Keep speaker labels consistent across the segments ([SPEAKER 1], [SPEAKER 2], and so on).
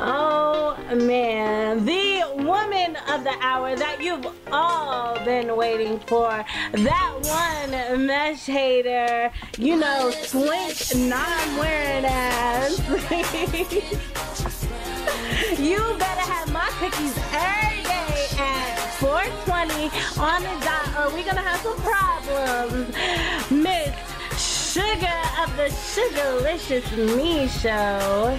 [SPEAKER 1] Oh man, the woman of the hour that you've all been waiting for. That one mesh hater, you know, slink non-wearing ass. You better have my cookies every day at 4:20 on the dot, or we're gonna have some problems. Miss Sugar of the SugaliciousMe show.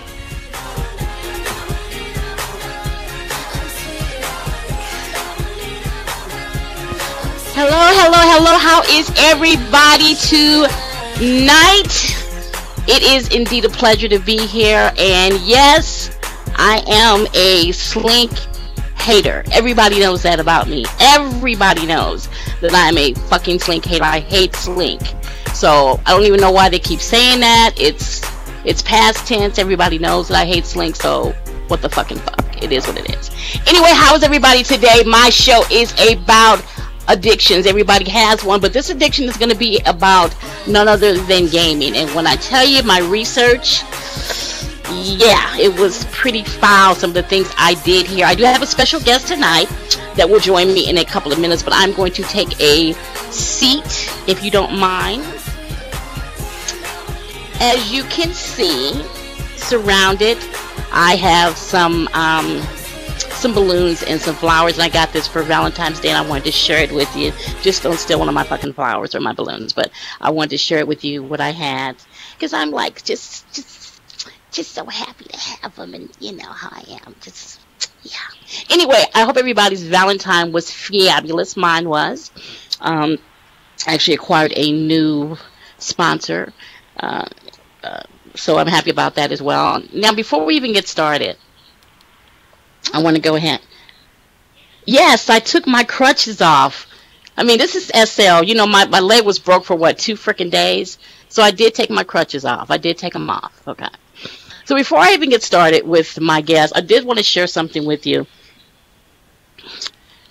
[SPEAKER 2] Hello. How is everybody tonight? It is indeed a pleasure to be here. And yes, I am a slink hater. Everybody knows that about me. Everybody knows that I'm a fucking slink hater. I hate slink. So I don't even know why they keep saying that. It's past tense. Everybody knows that I hate slink. So what the fucking fuck? It is what it is. Anyway, how is everybody today? My show is about addictions. Everybody has one, but this addiction is going to be about none other than gaming. And when I tell you my research, yeah, it was pretty foul, some of the things I did here. I do have a special guest tonight that will join me in a couple of minutes, but I'm going to take a seat if you don't mind. As you can see, surrounded, I have some balloons and some flowers, and I got this for Valentine's Day, and I wanted to share it with you. Just don't steal one of my fucking flowers or my balloons, but I wanted to share it with you what I had, because I'm like just so happy to have them, and you know how I am. Just yeah. Anyway, I hope everybody's Valentine was fabulous. Mine was. I actually acquired a new sponsor, so I'm happy about that as well. Now, before we even get started, I want to go ahead. Yes, I took my crutches off. I mean, this is SL. You know, my leg was broke for, what, 2 freaking days? So I did take my crutches off. I did take them off. Okay. So before I even get started with my guest, I did want to share something with you.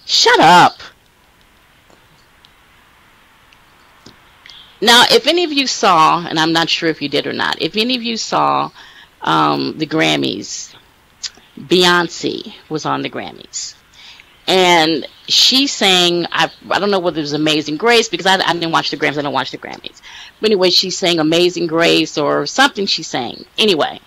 [SPEAKER 2] Shut up. Now, if any of you saw, and I'm not sure if you did or not, if any of you saw the Grammys, Beyonce was on the Grammys, and she sang, I don't know whether it was Amazing Grace, because I didn't watch the Grammys. I don't watch the Grammys, but anyway, she sang Amazing Grace or something she sang. Anyway,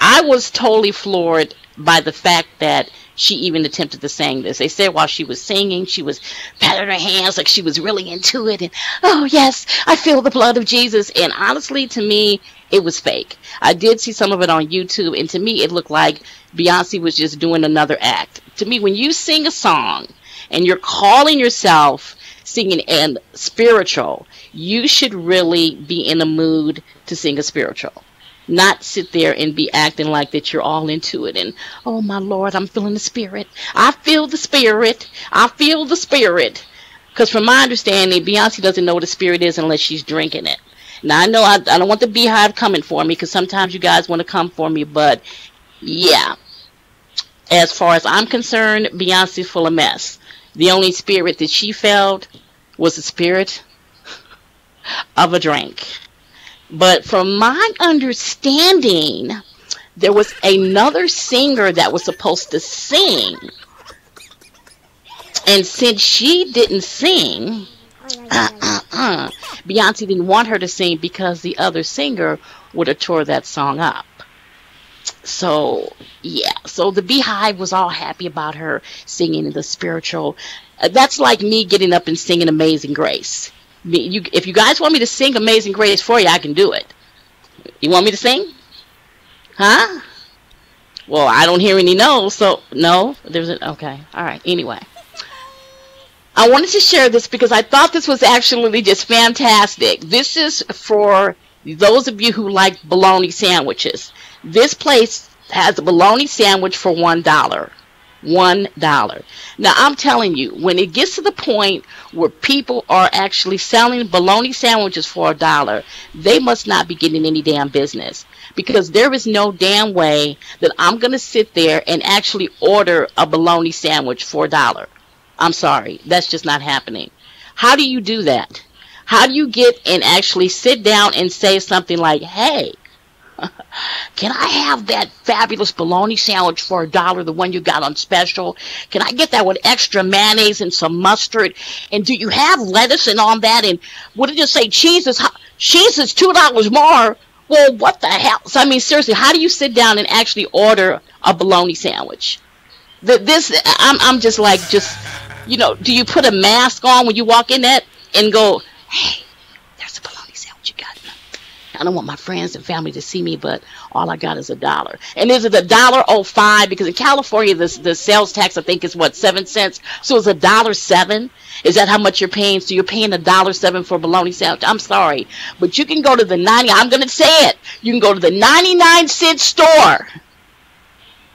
[SPEAKER 2] I was totally floored by the fact that she even attempted to sing this. They said while she was singing, she was patting her hands like she was really into it, and oh yes, I feel the blood of Jesus. And honestly, to me, it was fake. I did see some of it on YouTube, and to me, it looked like Beyonce was just doing another act. To me, when you sing a song and you're calling yourself singing and spiritual, you should really be in a mood to sing a spiritual. Not sit there and be acting like that you're all into it and, oh my Lord, I'm feeling the spirit. I feel the spirit. I feel the spirit. Because from my understanding, Beyonce doesn't know what the spirit is unless she's drinking it. Now, I know I don't want the beehive coming for me, because sometimes you guys want to come for me, but yeah. As far as I'm concerned, Beyonce's full of mess. The only spirit that she felt was the spirit of a drink. But from my understanding, there was another singer that was supposed to sing. And since she didn't sing, Beyonce didn't want her to sing because the other singer would have tore that song up. So, yeah. So the Beehive was all happy about her singing the spiritual. That's like me getting up and singing Amazing Grace. If you guys want me to sing Amazing Grace for you, I can do it. You want me to sing? Huh? Well, I don't hear any no's, so no. Okay. All right. Anyway. I wanted to share this because I thought this was actually just fantastic. This is for those of you who like bologna sandwiches. This place has a bologna sandwich for $1. $1. Now, I'm telling you, when it gets to the point where people are actually selling bologna sandwiches for $1, they must not be getting any damn business. Because there is no damn way that I'm going to sit there and actually order a bologna sandwich for $1. I'm sorry. That's just not happening. How do you do that? How do you get and actually sit down and say something like, hey, Can I have that fabulous bologna sandwich for $1, the one you got on special? Can I get that with extra mayonnaise and some mustard? And do you have lettuce and on that? And what did you say? Cheese is $2 more. Well, what the hell? So, I mean, seriously, how do you sit down and actually order a bologna sandwich? I'm just like, do you put a mask on when you walk in that and go, hey, there's a bologna sandwich you got? I don't want my friends and family to see me, but all I got is $1. And is it $1.05? Because in California, the sales tax, I think, is what, 7 cents? So it's $1.07. Is that how much you're paying? So you're paying $1.07 for a bologna sandwich. I'm sorry, but you can go to the I'm going to say it. You can go to the 99-cent store,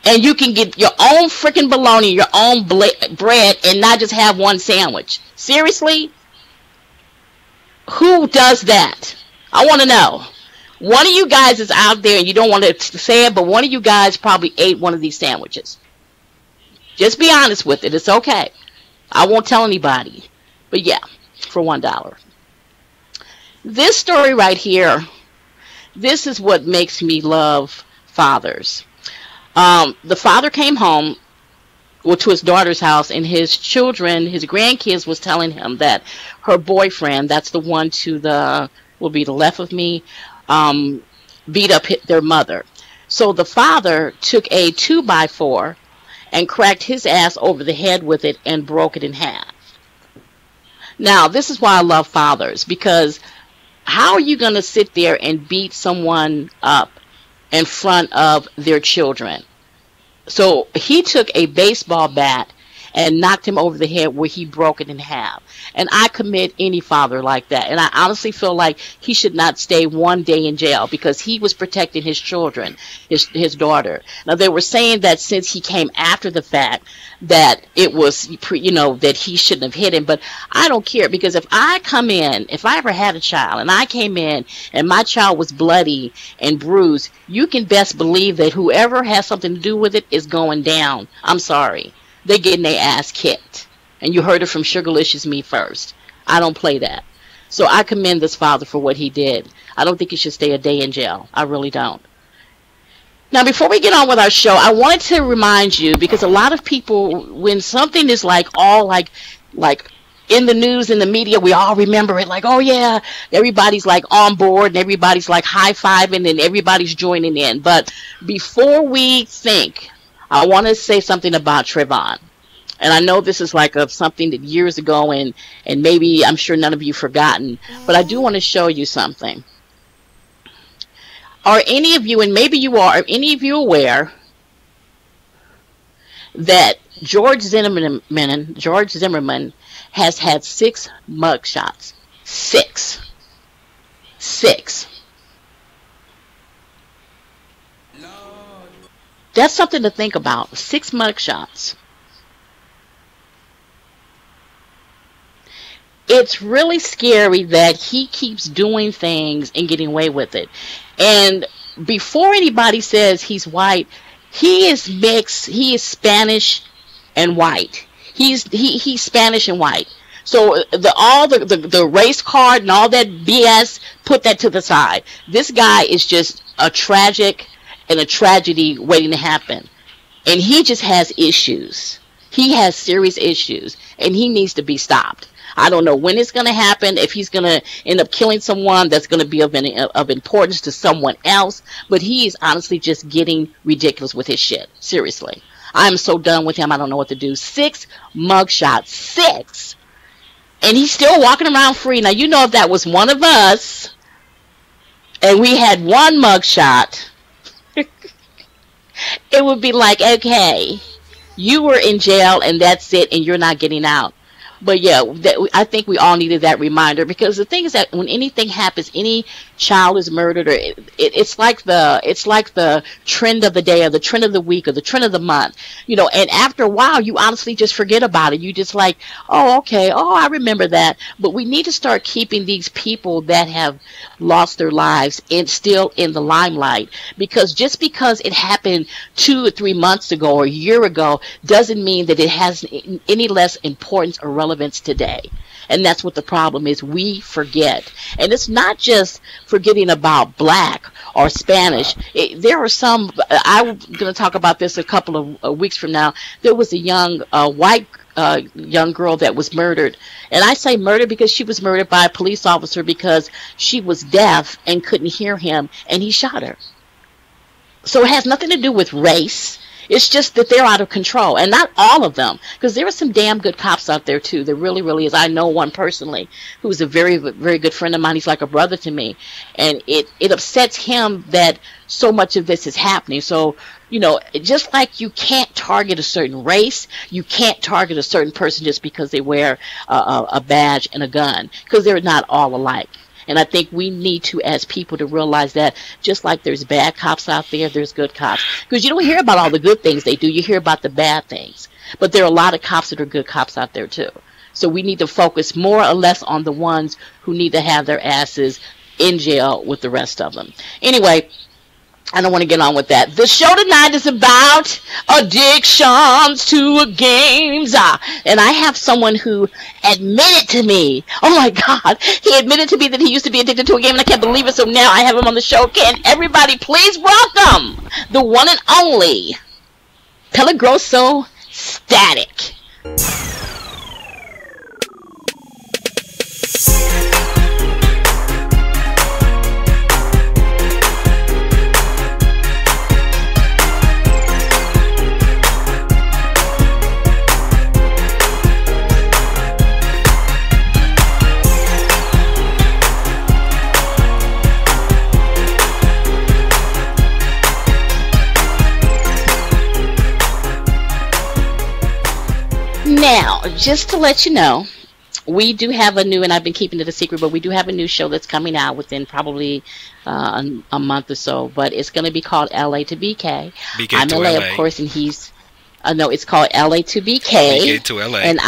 [SPEAKER 2] and you can get your own freaking bologna, your own bread, and not just have one sandwich. Seriously? Who does that? I want to know. One of you guys is out there, and you don't want to say it, but one of you guys probably ate one of these sandwiches. Just be honest with it. It's okay. I won't tell anybody. But yeah, for $1. This story right here, this is what makes me love fathers. The father came home, to his daughter's house, and his grandkids was telling him that her boyfriend, that's the one will be the left of me, beat up their mother. So the father took a 2x4 and cracked his ass over the head with it and broke it in half. Now, this is why I love fathers, because how are you going to sit there and beat someone up in front of their children? So he took a baseball bat and knocked him over the head where he broke it in half. And I commend any father like that. And I honestly feel like he should not stay 1 day in jail, because he was protecting his children, his daughter. Now, they were saying that since he came after the fact, that it was, that he shouldn't have hit him. But I don't care, because if I ever had a child and I came in and my child was bloody and bruised, you can best believe that whoever has something to do with it is going down. I'm sorry. They're getting their ass kicked. And you heard it from SugaliciousMe first. I don't play that. So I commend this father for what he did. I don't think he should stay a day in jail. I really don't. Now, before we get on with our show, I wanted to remind you, because a lot of people, when something is all in the news, in the media, we all remember it like, oh yeah, everybody's like on board and everybody's like high-fiving and everybody's joining in. But before we think, I want to say something about Trayvon. And I know this is like something that years ago, and maybe I'm sure none of you forgotten, but I do want to show you something. Are any of you, and maybe you are any of you aware that George Zimmerman has had 6 mugshots? 6. That's something to think about. 6 mugshots. It's really scary that he keeps doing things and getting away with it. And before anybody says he's white, he is mixed. He is Spanish and white. He's Spanish and white. So the race card and all that BS, put that to the side. This guy is just a tragic and a tragedy waiting to happen. And he just has issues. He has serious issues, and he needs to be stopped. I don't know when it's going to happen, if he's going to end up killing someone that's going to be of importance to someone else, but he is honestly just getting ridiculous with his shit. Seriously. I'm so done with him, I don't know what to do. 6 mugshots. 6! And he's still walking around free. Now, you know, if that was one of us, and we had 1 mugshot, it would be like, okay, you were in jail and that's it, and you're not getting out. But yeah, I think we all needed that reminder, because the thing is that when anything happens, any child is murdered, or it's like the trend of the day, or the trend of the week, or the trend of the month, and after a while you honestly just forget about it. You just like, oh, okay, oh, I remember that. But we need to start keeping these people that have lost their lives still in the limelight, because just because it happened 2 or 3 months ago or a year ago doesn't mean that it has any less importance or relevance today. And that's what the problem is. We forget. And it's not just forgetting about black or Spanish. There are some, I'm going to talk about this a couple of weeks from now. There was a young white young girl that was murdered. And I say murdered because she was murdered by a police officer because she was deaf and couldn't hear him, and he shot her. So it has nothing to do with race. It's just that they're out of control, and not all of them, because there are some damn good cops out there too. There really, really is. I know one personally who is a very, very good friend of mine. He's like a brother to me, and it upsets him that so much of this is happening. So, you know, just like you can't target a certain race, you can't target a certain person just because they wear a badge and a gun, because they're not all alike. And I think we need to, as people, to realize that just like there's bad cops out there, there's good cops. Because you don't hear about all the good things they do. You hear about the bad things. But there are a lot of cops that are good cops out there, too. So we need to focus more or less on the ones who need to have their asses in jail with the rest of them. Anyway, I don't want to get on with that. The show tonight is about addictions to games. And I have someone who admitted to me, oh my God, he admitted to me that he used to be addicted to a game, and I can't believe it. So now I have him on the show. Can everybody please welcome the one and only Peligroso Static. Now, just to let you know, we do have a new, and I've been keeping it a secret, but we do have a new show that's coming out within probably a month or so. But it's going to be called LA to BK.
[SPEAKER 3] BK
[SPEAKER 2] I'm
[SPEAKER 3] to
[SPEAKER 2] LA,
[SPEAKER 3] LA.
[SPEAKER 2] of course, and he's, no, it's called LA to BK.
[SPEAKER 3] BK to LA.
[SPEAKER 2] And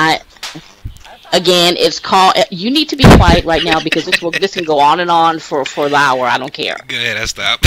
[SPEAKER 2] again, it's called, you need to be quiet right now because this can go on and on for an hour. I don't care.
[SPEAKER 3] Go ahead, I stop.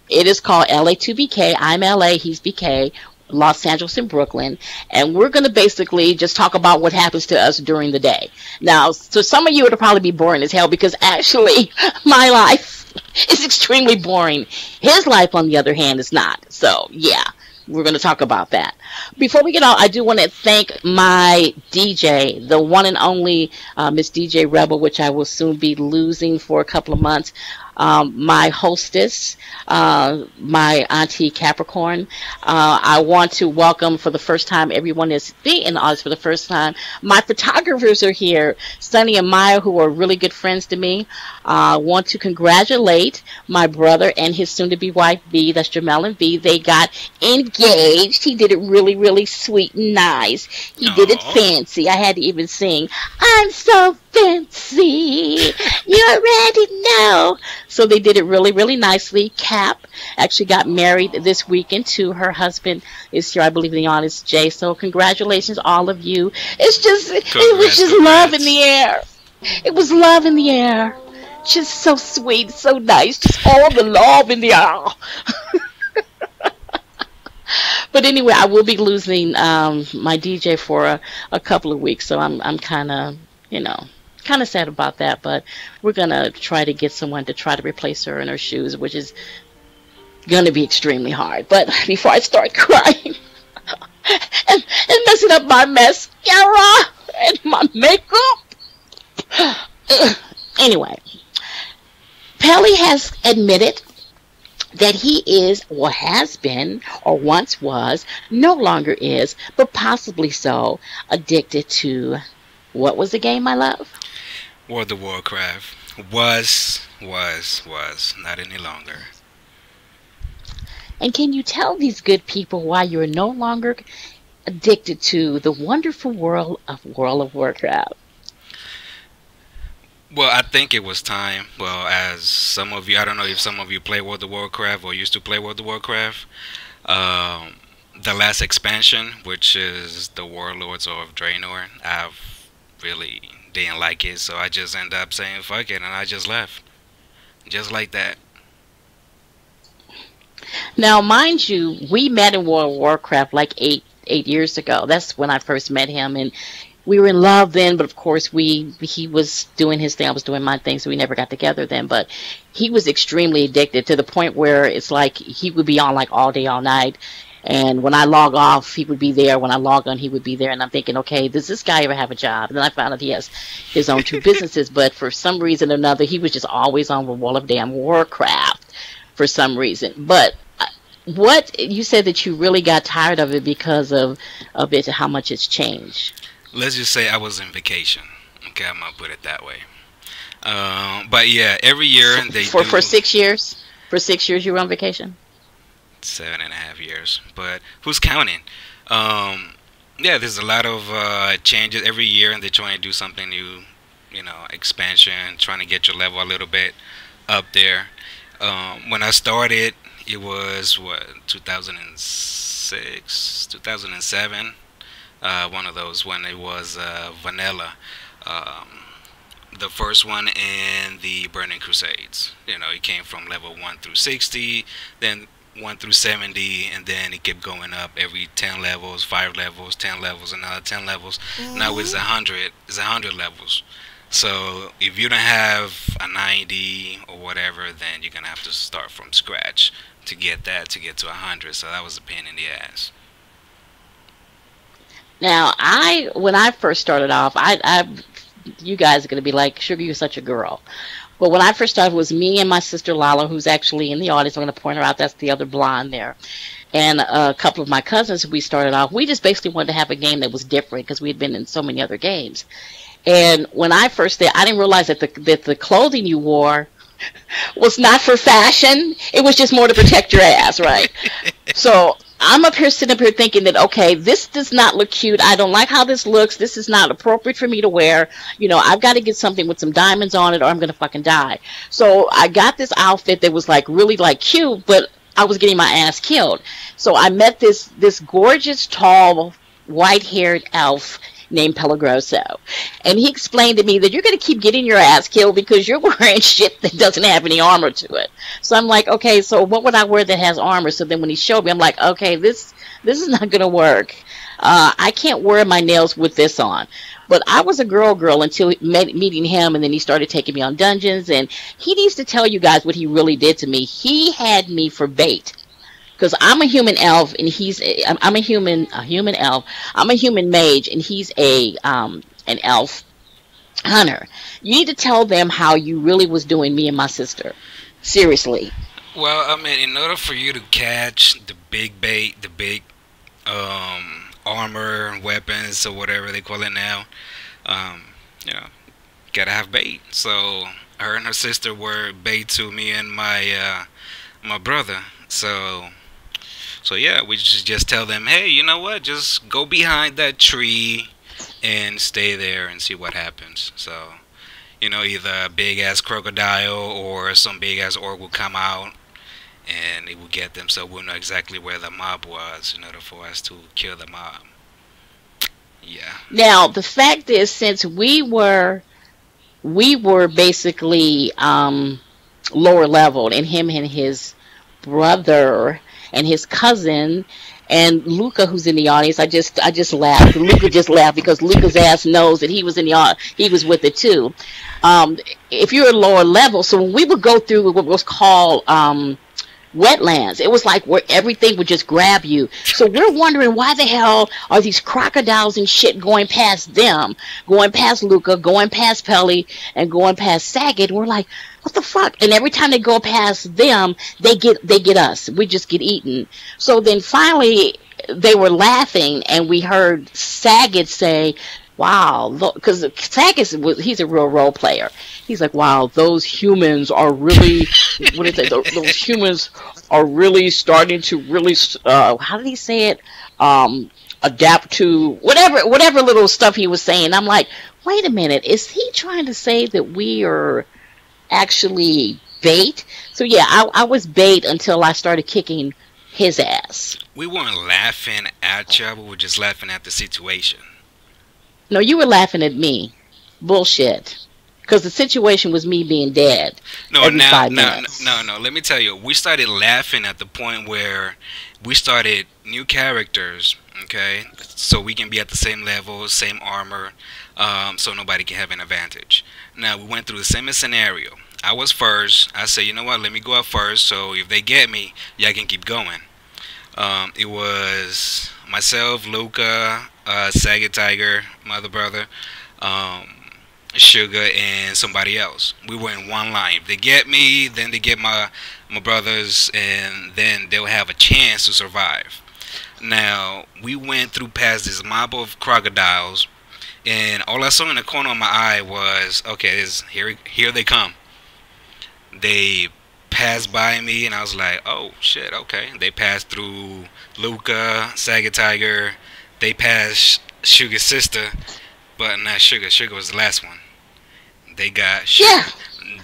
[SPEAKER 2] It is called LA to BK. I'm LA, he's BK. Los Angeles and Brooklyn, and we're going to basically just talk about what happens to us during the day. Now, so some of you it'll probably be boring as hell because actually my life is extremely boring. His life, on the other hand, is not. So, yeah, we're going to talk about that. Before we get on, I do want to thank my DJ, the one and only Miss DJ Rebel, which I will soon be losing for a couple of months. My hostess, my auntie Capricorn. I want to welcome for the first time everyone is in the audience for the first time. My photographers are here, Sunny and Maya, who are really good friends to me. I want to congratulate my brother and his soon-to-be wife, B. That's Jamel and B. They got engaged. He did it really, really sweet and nice. He did it fancy. I had to even sing, I'm so fancy. You already know. So they did it really, really nicely. Cap actually got married this weekend to her husband is here, I believe, in the audience, Jay. So congratulations, all of you. It's just, it was just love in the air. It was love in the air. Just so sweet, so nice. Just all the love in the air. But anyway, I will be losing my DJ for a couple of weeks, so I'm kind of, kind of sad about that, but we're going to try to get someone to try to replace her in her shoes, which is going to be extremely hard. But before I start crying and messing up my mascara and my makeup. Anyway, Pelly has admitted that he is, or has been, or once was, no longer is, but possibly so, addicted to, what was the game, my love?
[SPEAKER 3] World of Warcraft. Was, not any longer.
[SPEAKER 2] And can you tell these good people why you're no longer addicted to the wonderful world of Warcraft?
[SPEAKER 3] Well, I think it was time. Well, as some of you, I don't know if some of you play World of Warcraft or used to play World of Warcraft. The last expansion, which is the Warlords of Draenor, I've really didn't like it, so I just ended up saying fuck it, and I just left. Just like that.
[SPEAKER 2] Now, mind you, we met in World of Warcraft like eight years ago. That's when I first met him, and we were in love then, but of course he was doing his thing, I was doing my thing, so we never got together then. But he was extremely addicted to the point where it's like he would be on like all day, all night. And when I log off, he would be there. When I log on, he would be there. And I'm thinking, okay, does this guy ever have a job? And then I found out he has his own two businesses. But for some reason or another, he was just always on World of Damn Warcraft for some reason. But what you said that you really got tired of it because of it, how much it's changed.
[SPEAKER 3] Let's just say I was in vacation. Okay, I'm gonna put it that way. But yeah, every year they
[SPEAKER 2] For
[SPEAKER 3] do
[SPEAKER 2] 6 years. For 6 years, you were on vacation.
[SPEAKER 3] 7.5 years. But who's counting? Yeah, there's a lot of changes every year, and they're trying to do something new. You know, expansion, trying to get your level a little bit up there. When I started, it was what 2006, 2007. One of those when it was vanilla. Um, the first one in the Burning Crusades. You know, it came from level 1 through 60, then 1 through 70, and then it kept going up every 10 levels, 5 levels, 10 levels, another 10 levels. Now it's 100. It's 100 levels. So if you don't have a 90 or whatever, then you're gonna have to start from scratch to get that to get to 100. So that was a pain in the ass.
[SPEAKER 2] Now, when I first started off, you guys are going to be like, Sugar, you're such a girl. But when I first started, it was me and my sister Lala, who's actually in the audience. I'm going to point her out. That's the other blonde there. And a couple of my cousins, we started off. We just basically wanted to have a game that was different because we had been in so many other games. And when I first did, I didn't realize that the clothing you wore was not for fashion. It was just more to protect your ass, right? So I'm up here sitting up here thinking that, okay, this does not look cute. I don't like how this looks. This is not appropriate for me to wear. You know, I've got to get something with some diamonds on it or I'm going to fucking die. So I got this outfit that was like really like cute, but I was getting my ass killed. So I met this gorgeous, tall, white-haired elf named Pelagroso. And he explained to me that you're going to keep getting your ass killed because you're wearing shit that doesn't have any armor to it. So I'm like, okay, so what would I wear that has armor? So then when he showed me, I'm like, okay, this is not going to work. I can't wear my nails with this on. But I was a girl until meeting him, and then he started taking me on dungeons. And he needs to tell you guys what he really did to me. He had me for bait. Because I'm a human elf and I'm a human elf. I'm a human mage and he's an elf hunter. You need to tell them how you really was doing me and my sister. Seriously.
[SPEAKER 3] Well, I mean, in order for you to catch the big bait, the big armor, weapons, or whatever they call it now, you know, gotta have bait. So her and her sister were bait to me and my brother. So yeah, we just tell them, hey, you know what? Just go behind that tree and stay there and see what happens. So, you know, either a big ass crocodile or some big ass orc will come out and it will get them. So we'll know exactly where the mob was in order for us to kill the mob. Yeah.
[SPEAKER 2] Now the fact is, since we were basically lower leveled, and him and his brother and his cousin and Luca, who's in the audience, I just laughed. Luca just laughed because Luca's ass knows that he was he was with it too. If you're at lower level, so when we would go through what was called wetlands, it was like where everything would just grab you. So we're wondering why the hell are these crocodiles and shit going past them, going past Luca, going past Pelly, and going past Saget. And we're like, what the fuck? And every time they go past them, they get us. We just get eaten. So then finally they were laughing, and we heard Saget say, wow, because he's a real role player. He's like, wow, those humans are really, what did they say? Those humans are really starting to really, how did he say it? Adapt to whatever little stuff he was saying. I'm like, wait a minute, is he trying to say that we are actually bait? So yeah, I was bait until I started kicking his ass.
[SPEAKER 3] We weren't laughing at you, we were just laughing at the situation.
[SPEAKER 2] No, you were laughing at me. Bullshit. Because the situation was me being dead.
[SPEAKER 3] No, no. Let me tell you, we started laughing at the point where we started new characters, Okay, so we can be at the same level, same armor, so nobody can have an advantage. Now we went through the same scenario. I was first. I said, you know what? Let me go up first. So if they get me, y'all can keep going. It was myself, Luca, Saget Tiger, my other brother, um, Sugar, and somebody else. We were in one line. If they get me, then they get my brothers, and then they'll have a chance to survive. Now we went through past this mob of crocodiles, and all I saw in the corner of my eye was, okay, here they come. They passed by me, and I was like, oh shit, okay. They passed through Luca, Saga Tiger. They passed Sugar's sister, but not Sugar. Sugar was the last one. They got Sugar.
[SPEAKER 2] Yeah,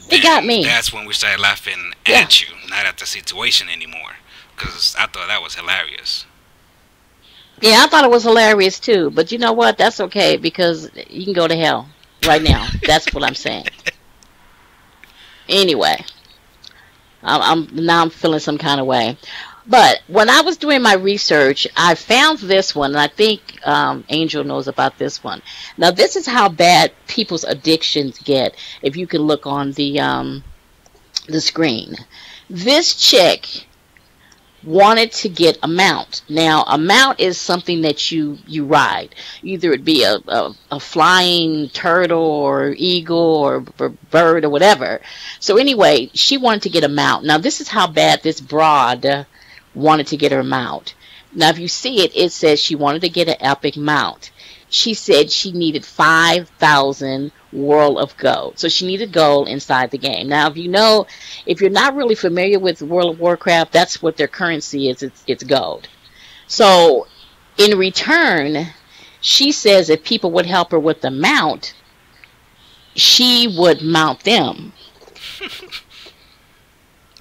[SPEAKER 2] they got
[SPEAKER 3] Then
[SPEAKER 2] me.
[SPEAKER 3] that's when we started laughing
[SPEAKER 2] Yeah.
[SPEAKER 3] at you, not at the situation anymore. Because I thought that was hilarious.
[SPEAKER 2] Yeah, I thought it was hilarious too. But you know what? That's okay because you can go to hell right now. That's what I'm saying. Anyway, I'm now I'm feeling some kind of way. But when I was doing my research, I found this one, and I think Angel knows about this one. Now, this is how bad people's addictions get. If you can look on the screen, this chick wanted to get a mount. Now, a mount is something that you ride. Either it be a flying turtle or eagle or bird or whatever. So anyway, she wanted to get a mount. Now, this is how bad this broad wanted to get her mount. Now, if you see it, it says she wanted to get an epic mount. She said she needed 5,000 World of Gold. So she needed gold inside the game. Now, if you're not really familiar with World of Warcraft, that's what their currency is. It's gold. So in return, she says if people would help her with the mount, she would mount them.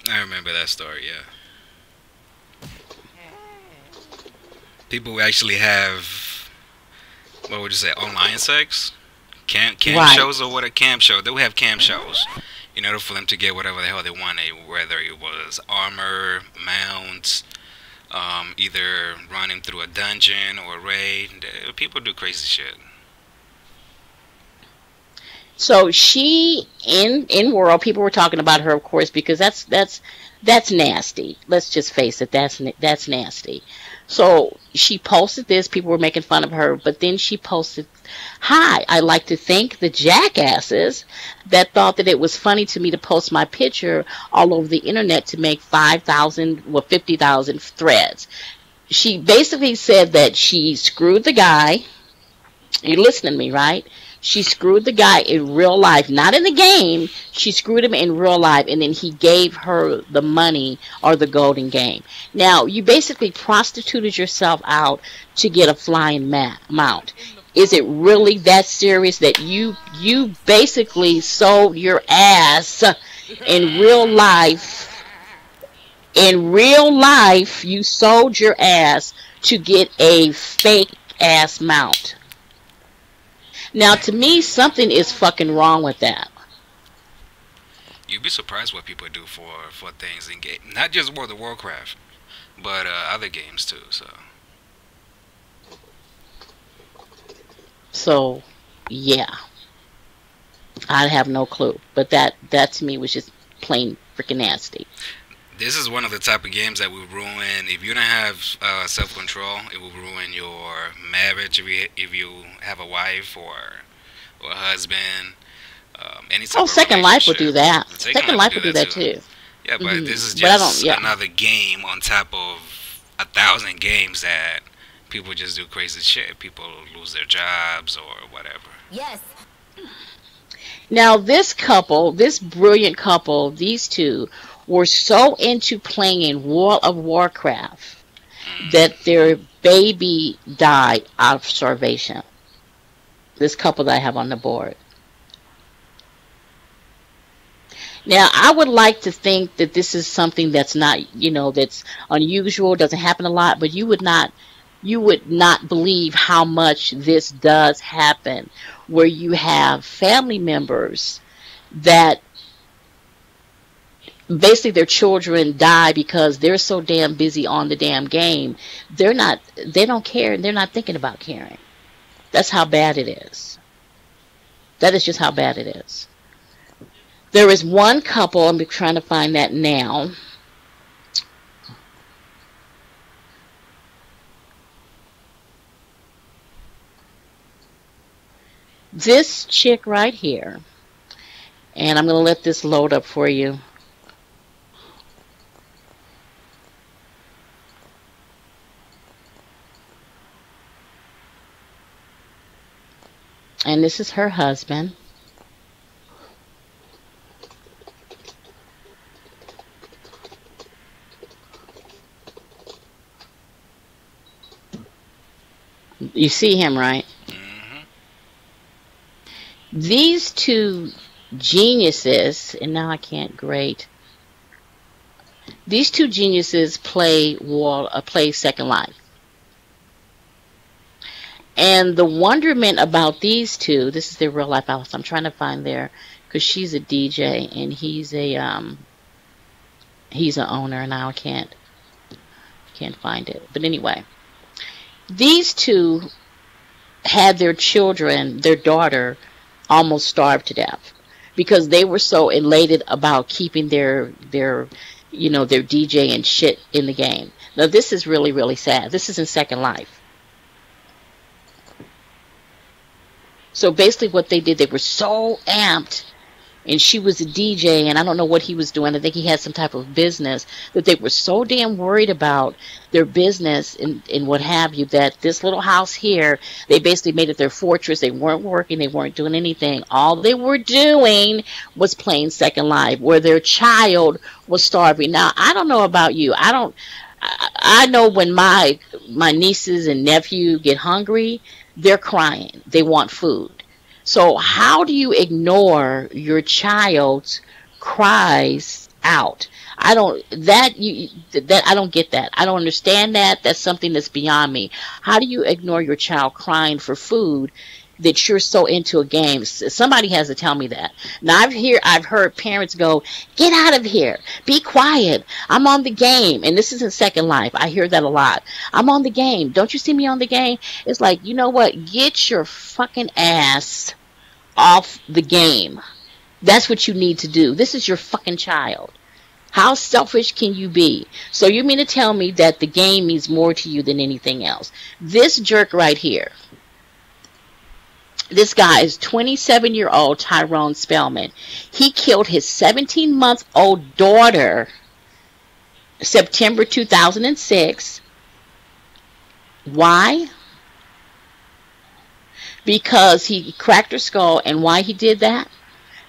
[SPEAKER 3] I remember that story. Yeah, people who actually have, what would you say, online sex, camp
[SPEAKER 2] Right.
[SPEAKER 3] shows, or what a camp show. They would have camp shows in order for them to get whatever the hell they wanted, whether it was armor, mounts, either running through a dungeon or a raid. People do crazy shit.
[SPEAKER 2] So she in world people were talking about her, of course, because that's nasty. Let's just face it, that's nasty. So she posted this. People were making fun of her, but then she posted, "Hi, I'd like to thank the jackasses that thought that it was funny to me to post my picture all over the internet to make 5,000 or 50,000 threads." She basically said that she screwed the guy. You're listening to me, right? She screwed the guy in real life, not in the game. She screwed him in real life, and then he gave her the money or the golden game. Now, you basically prostituted yourself out to get a flying mount. Is it really that serious that you basically sold your ass in real life? In real life, you sold your ass to get a fake ass mount. Now, to me, something is fucking wrong with that.
[SPEAKER 3] You'd be surprised what people do for things in game, not just World of Warcraft, but other games too. So
[SPEAKER 2] So, yeah, I have no clue. But that to me was just plain freaking nasty.
[SPEAKER 3] this is one of the type of games that will ruin. If you don't have self control, it will ruin your marriage. If you have a wife or a husband, any type
[SPEAKER 2] Oh,
[SPEAKER 3] of
[SPEAKER 2] Second Life would do
[SPEAKER 3] relationship.
[SPEAKER 2] that.
[SPEAKER 3] Second
[SPEAKER 2] Second
[SPEAKER 3] Life
[SPEAKER 2] Life
[SPEAKER 3] will
[SPEAKER 2] would
[SPEAKER 3] do
[SPEAKER 2] do
[SPEAKER 3] that
[SPEAKER 2] that
[SPEAKER 3] too.
[SPEAKER 2] too.
[SPEAKER 3] Yeah, but this is
[SPEAKER 2] But I don't.
[SPEAKER 3] just
[SPEAKER 2] Yeah.
[SPEAKER 3] another game on top of 1,000 games that people just do crazy shit. People lose their jobs or whatever.
[SPEAKER 4] Yes.
[SPEAKER 2] Now, this couple, this brilliant couple, these two were so into playing World of Warcraft that their baby died out of starvation. This couple that I have on the board. Now, I would like to think that this is something that's not, that's unusual, doesn't happen a lot, but you would not believe how much this does happen, where you have family members that basically their children die because they're so damn busy on the damn game. They don't care. They're not thinking about caring. That's how bad it is. That is just how bad it is. There is one couple, I'm trying to find that now. This chick right here, and I'm going to let this load up for you. And this is her husband. You see him, right?
[SPEAKER 3] Hmm.
[SPEAKER 2] These two geniuses, and now I can't grade. These two geniuses play Second Life. And the wonderment about these two, this is their real life house. I'm trying to find there because she's a DJ and he's an owner, and now I can't find it. But anyway, these two had their children, their daughter, almost starved to death because they were so elated about keeping their DJ and shit in the game. Now this is really, really sad. This is in Second Life. So basically what they did, they were so amped, and she was a DJ, and I don't know what he was doing. I think he had some type of business, that they were so damn worried about their business and what have you, that this little house here, they basically made it their fortress. They weren't working. They weren't doing anything. All they were doing was playing Second Life, where their child was starving. Now, I don't know about you. I know when my nieces and nephew get hungry, they're crying. They want food. So how do you ignore your child's cries out? I don't get that. I don't understand that. That's something that's beyond me. How do you ignore your child crying for food that you're so into a game? Somebody has to tell me that. Now I've heard parents go, "Get out of here. Be quiet. I'm on the game." And this is in Second Life. I hear that a lot. "I'm on the game. Don't you see me on the game?" It's like, you know what? Get your fucking ass off the game. That's what you need to do. This is your fucking child. How selfish can you be? So you mean to tell me that the game means more to you than anything else? This jerk right here. This guy is 27-year-old Tyrone Spellman. He killed his 17-month-old daughter September 2006. Why? Because he cracked her skull. And why he did that?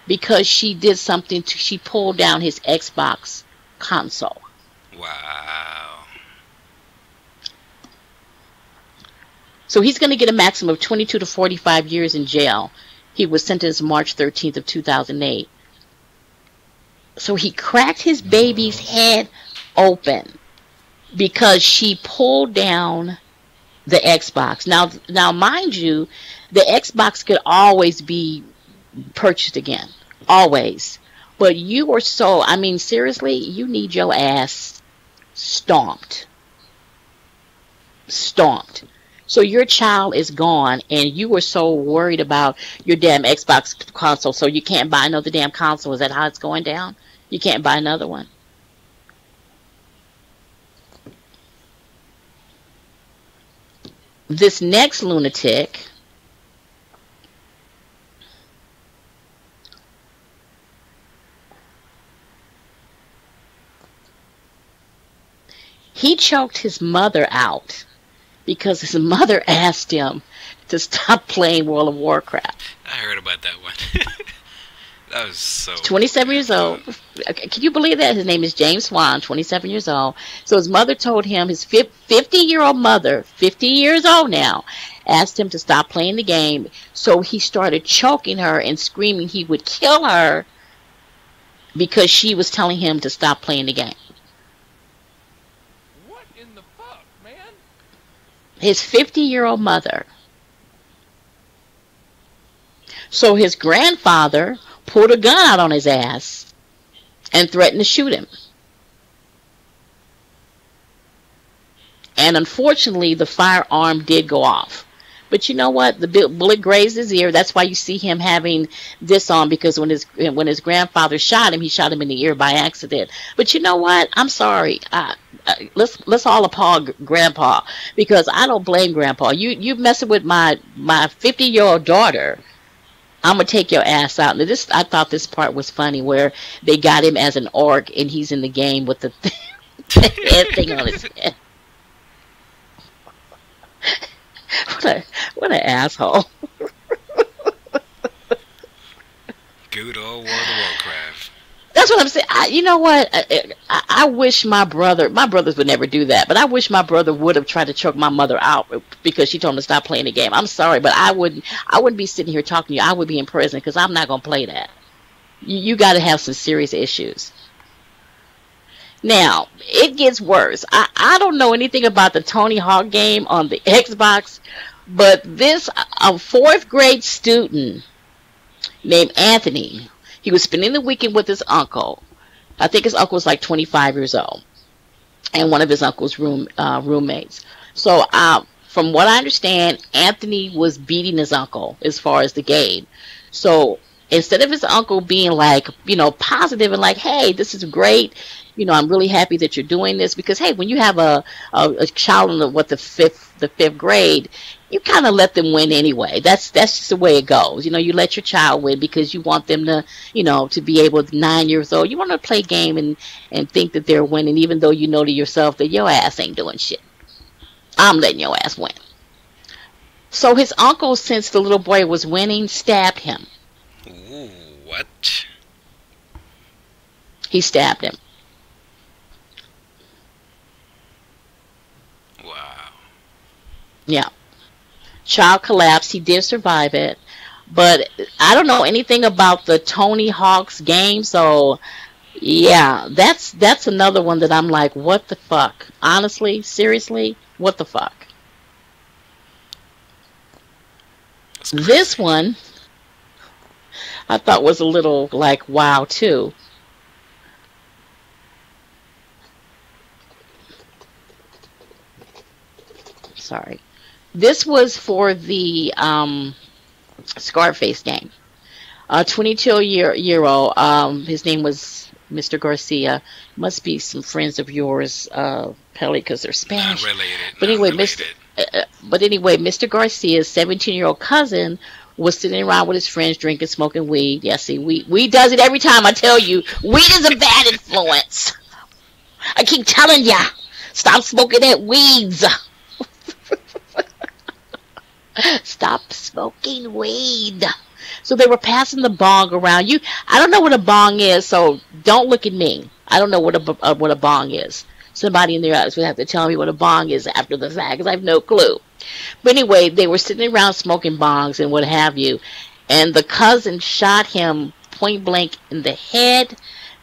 [SPEAKER 2] Because she did something she pulled down his Xbox console.
[SPEAKER 3] Wow.
[SPEAKER 2] So he's going to get a maximum of 22 to 45 years in jail. He was sentenced March 13th of 2008. So he cracked his baby's head open because she pulled down the Xbox. Now, mind you, the Xbox could always be purchased again. Always. But you are so, I mean, seriously, you need your ass stomped. Stomped. So your child is gone, and you were so worried about your damn Xbox console, so you can't buy another damn console. Is that how it's going down? You can't buy another one. This next lunatic, he choked his mother out because his mother asked him to stop playing World of Warcraft.
[SPEAKER 3] I heard about that one. That was so...
[SPEAKER 2] 27 years old. Can you believe that? His name is James Swan, 27 years old. So his mother told him, his 50-year-old mother, 50 years old now, asked him to stop playing the game. So he started choking her and screaming he would kill her because she was telling him to stop playing the game.
[SPEAKER 4] What in the fuck, man?
[SPEAKER 2] His 50-year-old mother. So his grandfather pulled a gun out on his ass and threatened to shoot him. And unfortunately, the firearm did go off. But you know what? The bullet grazed his ear. That's why you see him having this on, because when his grandfather shot him, he shot him in the ear by accident. But you know what? I'm sorry. Let's all applaud Grandpa, because I don't blame Grandpa. You messing with my 50-year-old daughter. I'm gonna take your ass out. And I thought this part was funny, where they got him as an orc and he's in the game with the head thing on his head. What an asshole.
[SPEAKER 3] Good old World of Warcraft.
[SPEAKER 2] That's what I'm saying. You know what? I wish my brothers would never do that, but I wish my brother would have tried to choke my mother out because she told him to stop playing the game. I'm sorry, but I wouldn't be sitting here talking to you. I would be in prison, because I'm not going to play that. You got to have some serious issues. Now, it gets worse. I don't know anything about the Tony Hawk game on the Xbox, but this a fourth grade student named Anthony, he was spending the weekend with his uncle. I think his uncle was like 25 years old, and one of his uncle's roommates. So from what I understand, Anthony was beating his uncle as far as the game. So instead of his uncle being like, positive and like, hey, this is great, I'm really happy that you're doing this, because hey, when you have a child in the fifth grade, you kind of let them win anyway. That's just the way it goes. You let your child win because you want them to, to be able, 9 years old, you want to play a game and think that they're winning, even though you know to yourself that your ass ain't doing shit. I'm letting your ass win. So his uncle, since the little boy was winning, stabbed him.
[SPEAKER 3] Ooh, what?
[SPEAKER 2] He stabbed him.
[SPEAKER 3] Wow.
[SPEAKER 2] Yeah. Child collapsed. He did survive it. But I don't know anything about the Tony Hawk's game, so yeah, that's another one that I'm like, what the fuck? Honestly, seriously, what the fuck? This one I thought was a little like wow too. Sorry. This was for the Scarface game. 22-year-old. His name was Mr. Garcia. Must be some friends of yours, Pelly, because they're Spanish.
[SPEAKER 3] Not related.
[SPEAKER 2] But anyway, Mr. Garcia's 17-year-old cousin was sitting around with his friends, drinking, smoking weed. Yeah, see, weed does it every time. I tell you, weed is a bad influence. I keep telling ya, stop smoking that weeds. Stop smoking weed. So they were passing the bong around. I don't know what a bong is, so don't look at me. I don't know what a bong is. Somebody in there would have to tell me what a bong is after the fact, because I have no clue. But anyway, they were sitting around smoking bongs and what have you, and the cousin shot him point blank in the head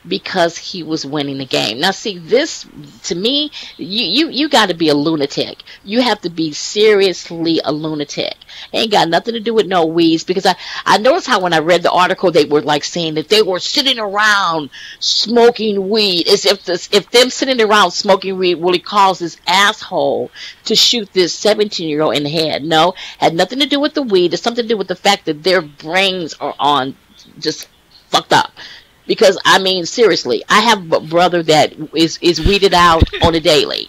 [SPEAKER 2] because he was winning the game. Now see, this, to me, you got to be a lunatic. You have to be seriously a lunatic. It ain't got nothing to do with no weeds, because I noticed how when I read the article, they were like saying that they were sitting around smoking weed, as if them sitting around smoking weed really caused this asshole to shoot this 17-year-old in the head. No, had nothing to do with the weed. It's something to do with the fact that their brains are on just fucked up. Because, I mean, seriously, I have a brother that is weeded out on a daily.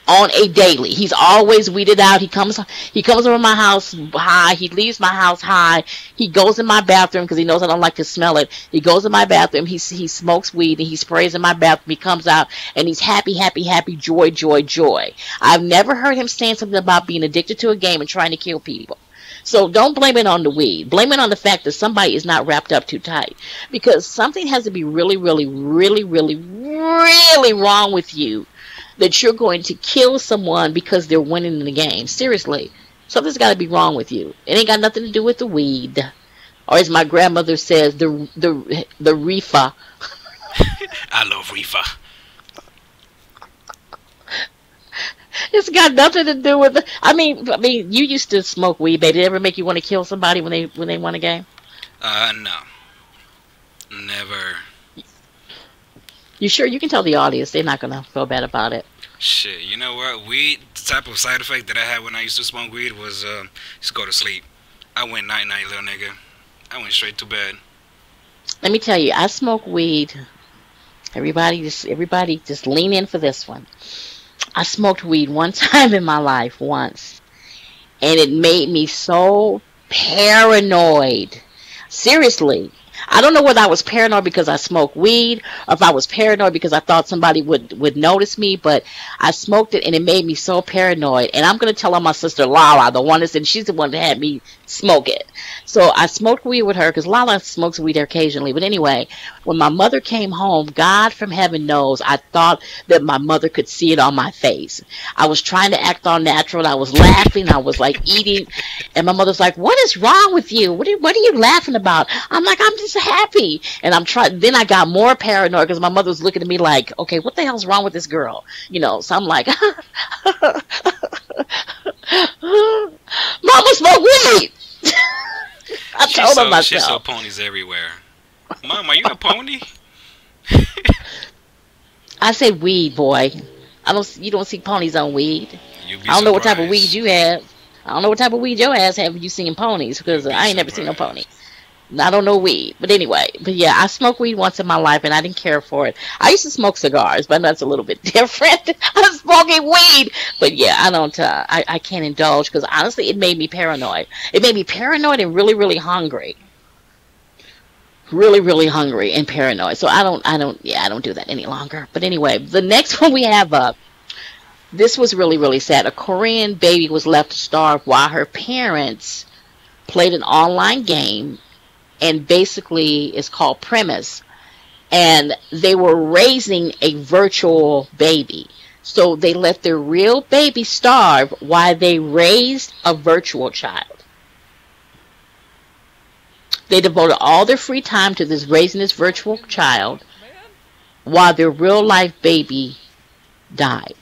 [SPEAKER 2] On a daily. He's always weeded out. He comes over my house high. He leaves my house high. He goes in my bathroom because he knows I don't like to smell it. He goes in my bathroom. He smokes weed and he sprays in my bathroom. He comes out and he's happy, happy, happy, joy, joy, joy. I've never heard him saying something about being addicted to a game and trying to kill people. So don't blame it on the weed. Blame it on the fact that somebody is not wrapped up too tight. Because something has to be really, really, really, really, really wrong with you that you're going to kill someone because they're winning in the game. Seriously. Something's got to be wrong with you. It ain't got nothing to do with the weed. Or as my grandmother says, the reefer.
[SPEAKER 3] I love reefer.
[SPEAKER 2] It's got nothing to do with I mean, you used to smoke weed, baby. Did it ever make you want to kill somebody when they won a game?
[SPEAKER 3] No. Never.
[SPEAKER 2] You sure you can tell the audience? They're not gonna feel bad about it.
[SPEAKER 3] Shit, you know what? Weed, the type of side effect that I had when I used to smoke weed was just go to sleep. I went night night, little nigga. I went straight to bed.
[SPEAKER 2] Let me tell you, I smoke weed. Everybody just lean in for this one. I smoked weed one time in my life once, and it made me so paranoid. Seriously. I don't know whether I was paranoid because I smoked weed or if I was paranoid because I thought somebody would notice me, but I smoked it and it made me so paranoid. And I'm going to tell on my sister Lala, the one that said she's the one that had me smoke it. So I smoked weed with her because Lala smokes weed occasionally. But anyway, when my mother came home, God from heaven knows, I thought that my mother could see it on my face. I was trying to act all natural. I was laughing. I was like eating. And my mother's like, what is wrong with you? What are you laughing about? I'm like, I'm just happy. And I'm trying. Then I got more paranoid because my mother was looking at me like, okay, what the hell's wrong with this girl? You know, so I'm like, Mama smoked weed. I told her myself.
[SPEAKER 3] She saw ponies everywhere. Mom, are you a pony?
[SPEAKER 2] I said weed, boy. You don't see ponies on weed. I don't know what type of weed you have. I don't know what type of weed your ass have you seen ponies, because I ain't never seen no pony. I don't know weed. But anyway, yeah, I smoked weed once in my life and I didn't care for it. I used to smoke cigars, but that's a little bit different. I'm smoking weed. But yeah, I don't, I can't indulge because honestly, it made me paranoid. It made me paranoid and really, really hungry. Really, really hungry and paranoid. So I don't do that any longer. But anyway, the next one we have up, this was really, really sad. A Korean baby was left to starve while her parents played an online game, and basically it's called Premise, and they were raising a virtual baby. So they let their real baby starve while they raised a virtual child. They devoted all their free time to this raising this virtual child while their real life baby died.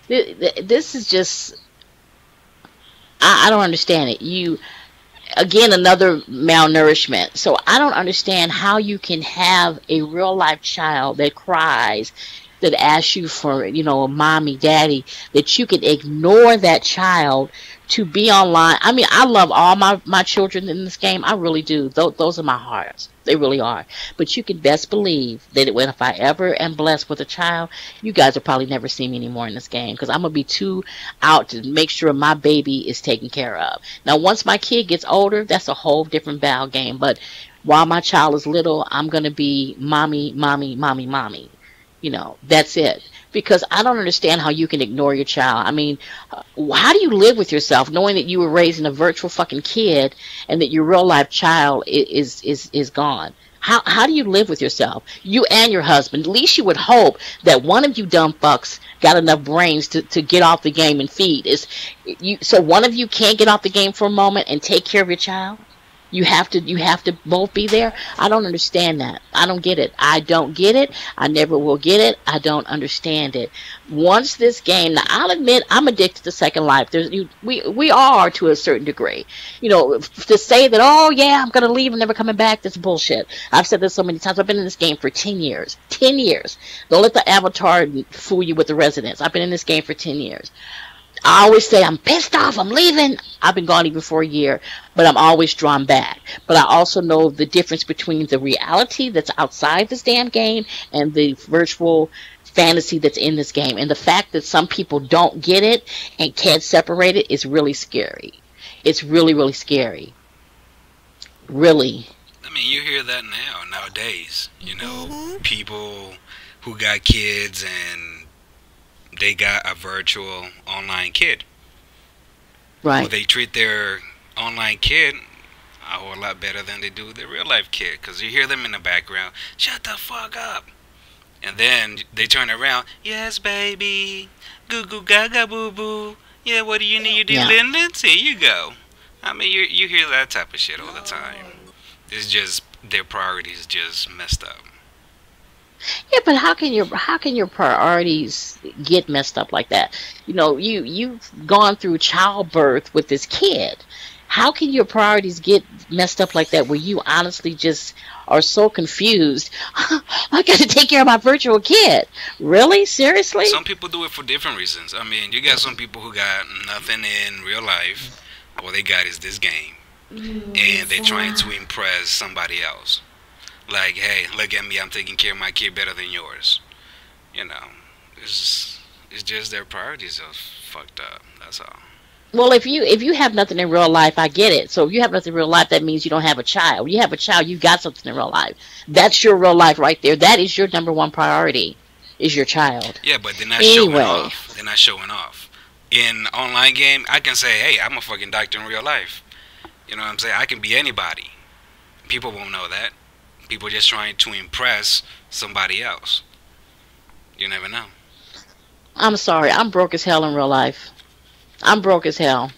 [SPEAKER 2] This is just, I don't understand it. Again, another malnourishment. So I don't understand how you can have a real life child that cries, that asks you for, mommy, daddy, that you can ignore that child to be online. I mean, I love all my children in this game. I really do. Those are my hearts. They really are. But you can best believe that if I ever am blessed with a child, you guys will probably never see me anymore in this game, because I'm going to be too out to make sure my baby is taken care of. Now, once my kid gets older, that's a whole different ball game. But while my child is little, I'm going to be mommy, mommy, mommy, mommy. That's it. Because I don't understand how you can ignore your child. I mean, how do you live with yourself knowing that you were raising a virtual fucking kid and that your real life child is gone? How do you live with yourself? You and your husband. At least you would hope that one of you dumb fucks got enough brains to get off the game and feed. So one of you can't get off the game for a moment and take care of your child? You have to both be there. I don't understand that. I don't get it. I don't get it. I never will get it. I don't understand it. Once this game, now I'll admit I'm addicted to Second Life. We are to a certain degree. To say that, oh yeah, I'm gonna leave and never coming back, that's bullshit. I've said this so many times. I've been in this game for 10 years. 10 years. Don't let the avatar fool you with the residents. I've been in this game for 10 years. I always say, I'm pissed off, I'm leaving. I've been gone even for a year, but I'm always drawn back. But I also know the difference between the reality that's outside this damn game and the virtual fantasy that's in this game. And the fact that some people don't get it and can't separate it is really scary. It's really, really scary. Really.
[SPEAKER 3] I mean, you hear that nowadays. People who got kids and they got a virtual online kid.
[SPEAKER 2] Right.
[SPEAKER 3] Well, they treat their online kid a whole lot better than they do their real life kid, because you hear them in the background, shut the fuck up. And then they turn around, yes, baby, goo goo gaga boo boo. Yeah, what do you need? You do, Linda? Here you go. I mean, you hear that type of shit all the time. It's just their priorities just messed up.
[SPEAKER 2] Yeah, but how can your priorities get messed up like that? You've gone through childbirth with this kid. How can your priorities get messed up like that where you honestly just are so confused? I got to take care of my virtual kid. Really? Seriously?
[SPEAKER 3] Some people do it for different reasons. I mean, you got some people who got nothing in real life. All they got is this game. And they're trying to impress somebody else. Like, hey, look at me, I'm taking care of my kid better than yours. You know, it's just their priorities are fucked up. That's all.
[SPEAKER 2] Well, if you have nothing in real life, I get it. So if you have nothing in real life, that means you don't have a child. You have a child, you got something in real life. That's your real life right there. That is your number one priority, is your child.
[SPEAKER 3] Yeah, but they're not showing off. They're not showing off. In online game, I can say, hey, I'm a fucking doctor in real life. You know what I'm saying? I can be anybody. People won't know that. People just trying to impress somebody else. You never know.
[SPEAKER 2] I'm sorry, I'm broke as hell in real life. I'm broke as hell.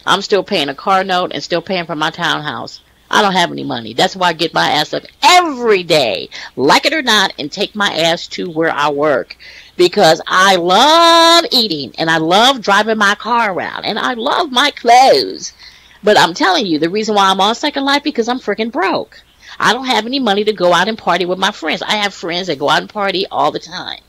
[SPEAKER 2] I'm still paying a car note and still paying for my townhouse. I don't have any money. That's why I get my ass up every day, like it or not, and take my ass to where I work. Because I love eating, and I love driving my car around, and I love my clothes. But I'm telling you, the reason why I'm on Second Life, because I'm freaking broke. I don't have any money to go out and party with my friends. I have friends that go out and party all the time.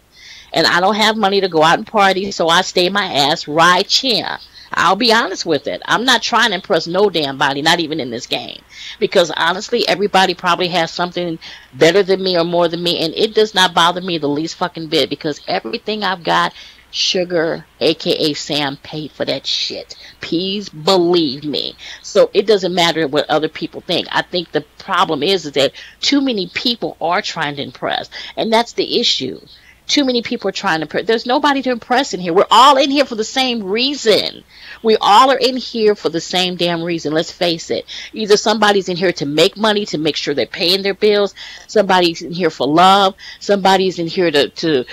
[SPEAKER 2] And I don't have money to go out and party, so I stay my ass right here. I'll be honest with it. I'm not trying to impress no damn body, not even in this game. Because honestly, everybody probably has something better than me or more than me, and it does not bother me the least fucking bit, because everything I've got, Sugar, aka Sam, paid for that shit. Please believe me. So it doesn't matter what other people think. I think the problem is that too many people are trying to impress, and that's the issue. Too many people are trying to impress. There's nobody to impress in here. We're all in here for the same reason. We all are in here for the same damn reason. Let's face it. Either somebody's in here to make money, to make sure they're paying their bills. Somebody's in here for love. Somebody's in here to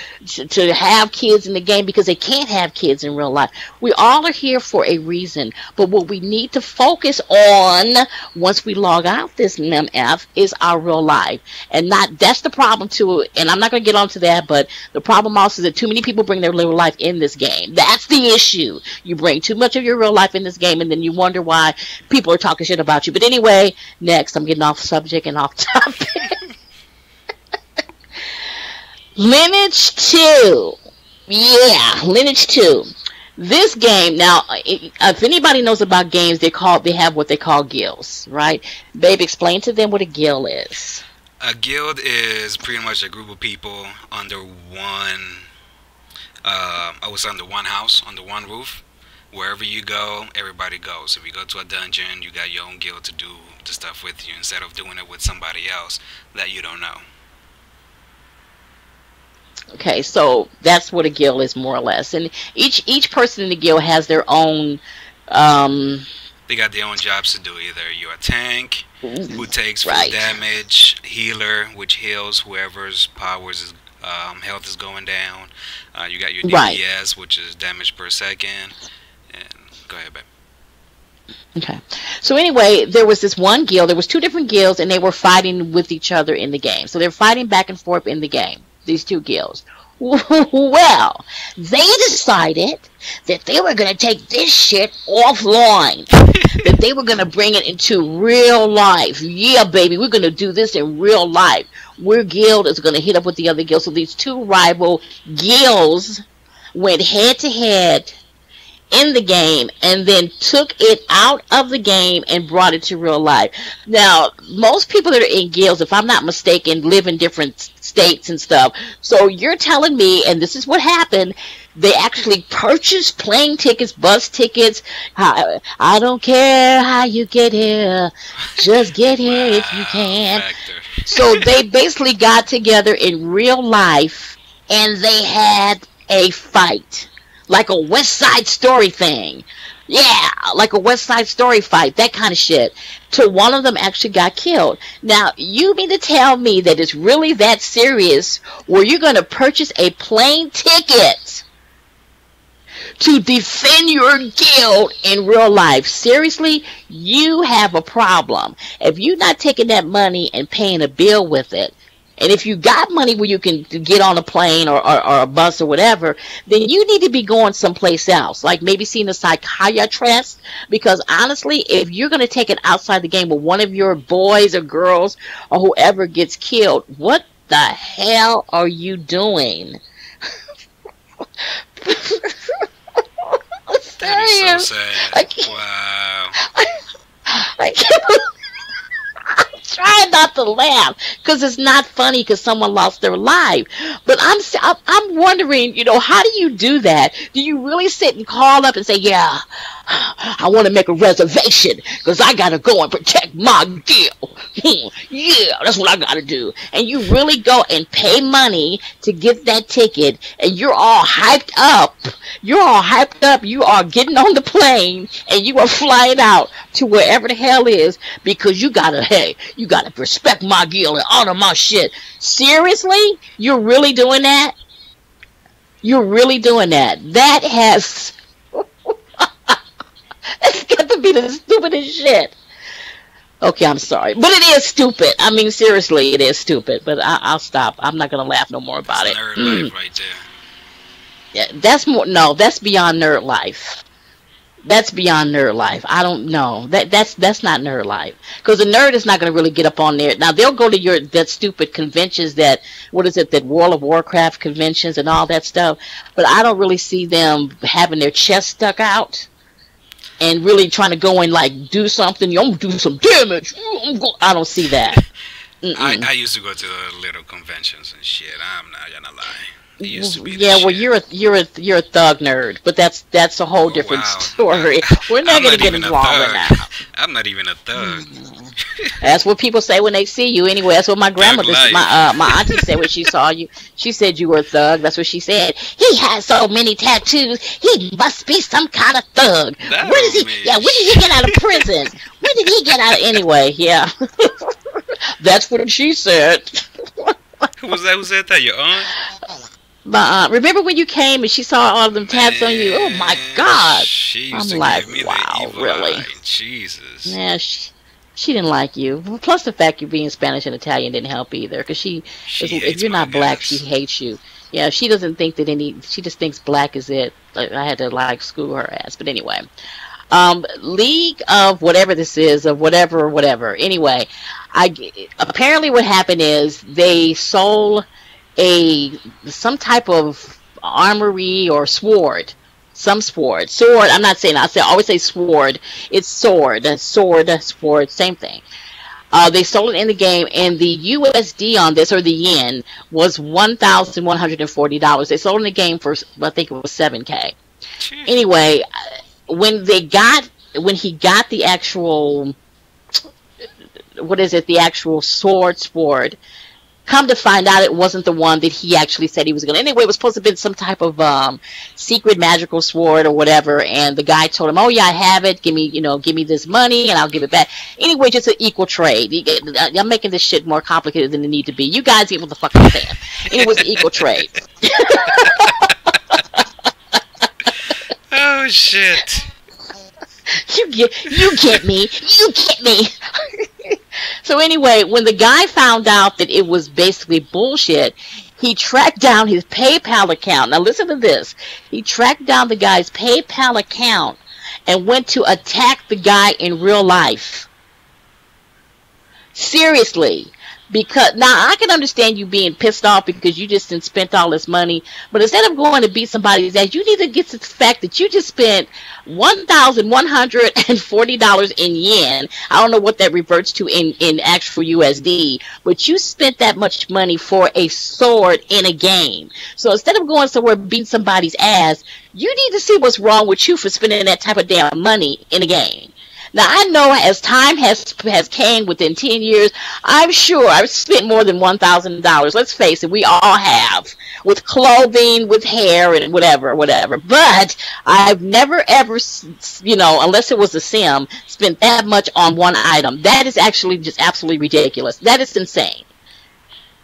[SPEAKER 2] have kids in the game because they can't have kids in real life. We all are here for a reason. But what we need to focus on once we log out this MF is our real life. And that's the problem too. And I'm not going to get onto that, but the problem also is that too many people bring their real life in this game. That's the issue. You bring too much of your real life in this game, and then you wonder why people are talking shit about you. But anyway, next, I'm getting off subject and off topic. Lineage 2. Yeah, Lineage 2. This game, now, if anybody knows about games, they have what they call guilds, right? Babe, explain to them what a guild is.
[SPEAKER 3] A guild is pretty much a group of people under one, under one house, under one roof. Wherever you go, everybody goes. If you go to a dungeon, you got your own guild to do the stuff with you instead of doing it with somebody else that you don't know.
[SPEAKER 2] Okay, so that's what a guild is, more or less. And each person in the guild has their own...
[SPEAKER 3] they got their own jobs to do. Either you're a tank, who takes full damage, healer, which heals whoever's health is going down. You got your DPS, which is damage per second. And go ahead, babe.
[SPEAKER 2] Okay. So anyway, there was this one guild. There was two different guilds, and they were fighting with each other in the game. So they're fighting back and forth in the game, these two guilds. Well, they decided that they were going to take this shit offline. That they were going to bring it into real life. Yeah, baby, we're going to do this in real life. Our guild is going to hit up with the other guild. So these two rival guilds went head to head in the game and then took it out of the game and brought it to real life. Now, most people that are in guilds, if I'm not mistaken, live in different states and stuff. So you're telling me, and this is what happened, they actually purchased plane tickets, bus tickets. I don't care how you get here. Just get here if you can. So they basically got together in real life and they had a fight. Like a West Side Story thing. Yeah, like a West Side Story fight, that kind of shit. Till one of them actually got killed. Now, you mean to tell me that it's really that serious where you're going to purchase a plane ticket to defend your guild in real life? Seriously, you have a problem. If you're not taking that money and paying a bill with it, And if you got money where you can get on a plane or a bus or whatever, then you need to be going someplace else, like maybe seeing a psychiatrist. Because honestly, if you're going to take it outside the game where one of your boys or girls or whoever gets killed, what the hell are you doing?
[SPEAKER 3] That is so sad. Wow.
[SPEAKER 2] I can't. I'm trying not to laugh because it's not funny because someone lost their life. But I'm wondering, how do you do that? Do you really sit and call up and say, yeah, I want to make a reservation because I got to go and protect my girl. Yeah, that's what I got to do. And you really go and pay money to get that ticket, and you're all hyped up. You're all hyped up. You are getting on the plane, and you are flying out to wherever the hell is because you got to respect my girl and honor my shit. Seriously? You're really doing that? You're really doing that? That has... That's got to be the stupidest shit. Okay, I'm sorry. But it is stupid. I mean, seriously, it is stupid. But I'll stop. I'm not going to laugh no more about it.
[SPEAKER 3] Nerd life right there.
[SPEAKER 2] Yeah, that's beyond nerd life. That's beyond nerd life. I don't know. That's not nerd life. Because the nerd is not going to really get up on there. Now, they'll go to that stupid conventions that World of Warcraft conventions and all that stuff. But I don't really see them having their chest stuck out and really trying to go and like do something. I'm gonna do some damage. I don't see that.
[SPEAKER 3] I used to go to the little conventions and shit. I'm not gonna lie. It used to be
[SPEAKER 2] yeah, well,
[SPEAKER 3] shit.
[SPEAKER 2] you're a thug nerd, but that's a whole different story. We're not gonna get involved in that.
[SPEAKER 3] I'm not even a thug.
[SPEAKER 2] That's what people say when they see you. Anyway, that's what my grandmother, my auntie said when she saw you. She said you were a thug. That's what she said. He has so many tattoos. He must be some kind of thug. When did he get out of prison? When did he get out? Anyway, yeah. That's what she said.
[SPEAKER 3] Who was that? Who said that? Your aunt?
[SPEAKER 2] My aunt. Remember when you came and she saw all of them tabs on you? Oh my God!
[SPEAKER 3] She used
[SPEAKER 2] I'm
[SPEAKER 3] to
[SPEAKER 2] like,
[SPEAKER 3] give me
[SPEAKER 2] wow,
[SPEAKER 3] the evil
[SPEAKER 2] really?
[SPEAKER 3] eye. Jesus.
[SPEAKER 2] Yeah, she didn't like you. Plus the fact you being Spanish and Italian didn't help either. Because if you're not black, she hates you. Yeah, she doesn't think that she just thinks black is it. Like, I had to school her ass. But anyway, League of whatever this is, of whatever. Anyway, apparently what happened is they sold some type of armory or sword. Some sword. I'm not saying, I always say sword. It's sword, sword, same thing. They sold it in the game, and the USD on this, or the yen, was $1,140. They sold it in the game for, I think it was $7K. Anyway, when he got the actual, the actual sword, come to find out it wasn't the one that he actually said he was going to. Anyway, it was supposed to have been some type of secret magical sword or whatever, and the guy told him, oh yeah, I have it, give me this money and I'll give it back. Anyway, just an equal trade. I'm making this shit more complicated than it need to be. You guys get what the fuck I'm saying. It was an equal trade.
[SPEAKER 3] Oh shit.
[SPEAKER 2] You get me. So anyway, when the guy found out that it was basically bullshit, he tracked down his PayPal account. Now listen to this. He tracked down the guy's PayPal account and went to attack the guy in real life. Seriously. Because now I can understand you being pissed off because you just spent all this money, but instead of going to beat somebody's ass, you need to get to the fact that you just spent $1,140 in yen. I don't know what that reverts to in actual USD, but you spent that much money for a sword in a game. So instead of going somewhere beating somebody's ass, you need to see what's wrong with you for spending that type of damn money in a game. Now, I know as time has came within 10 years, I'm sure I've spent more than $1,000. Let's face it, we all have. With clothing, with hair, and whatever. But I've never ever, unless it was a sim, spent that much on one item. That is actually just absolutely ridiculous. That is insane.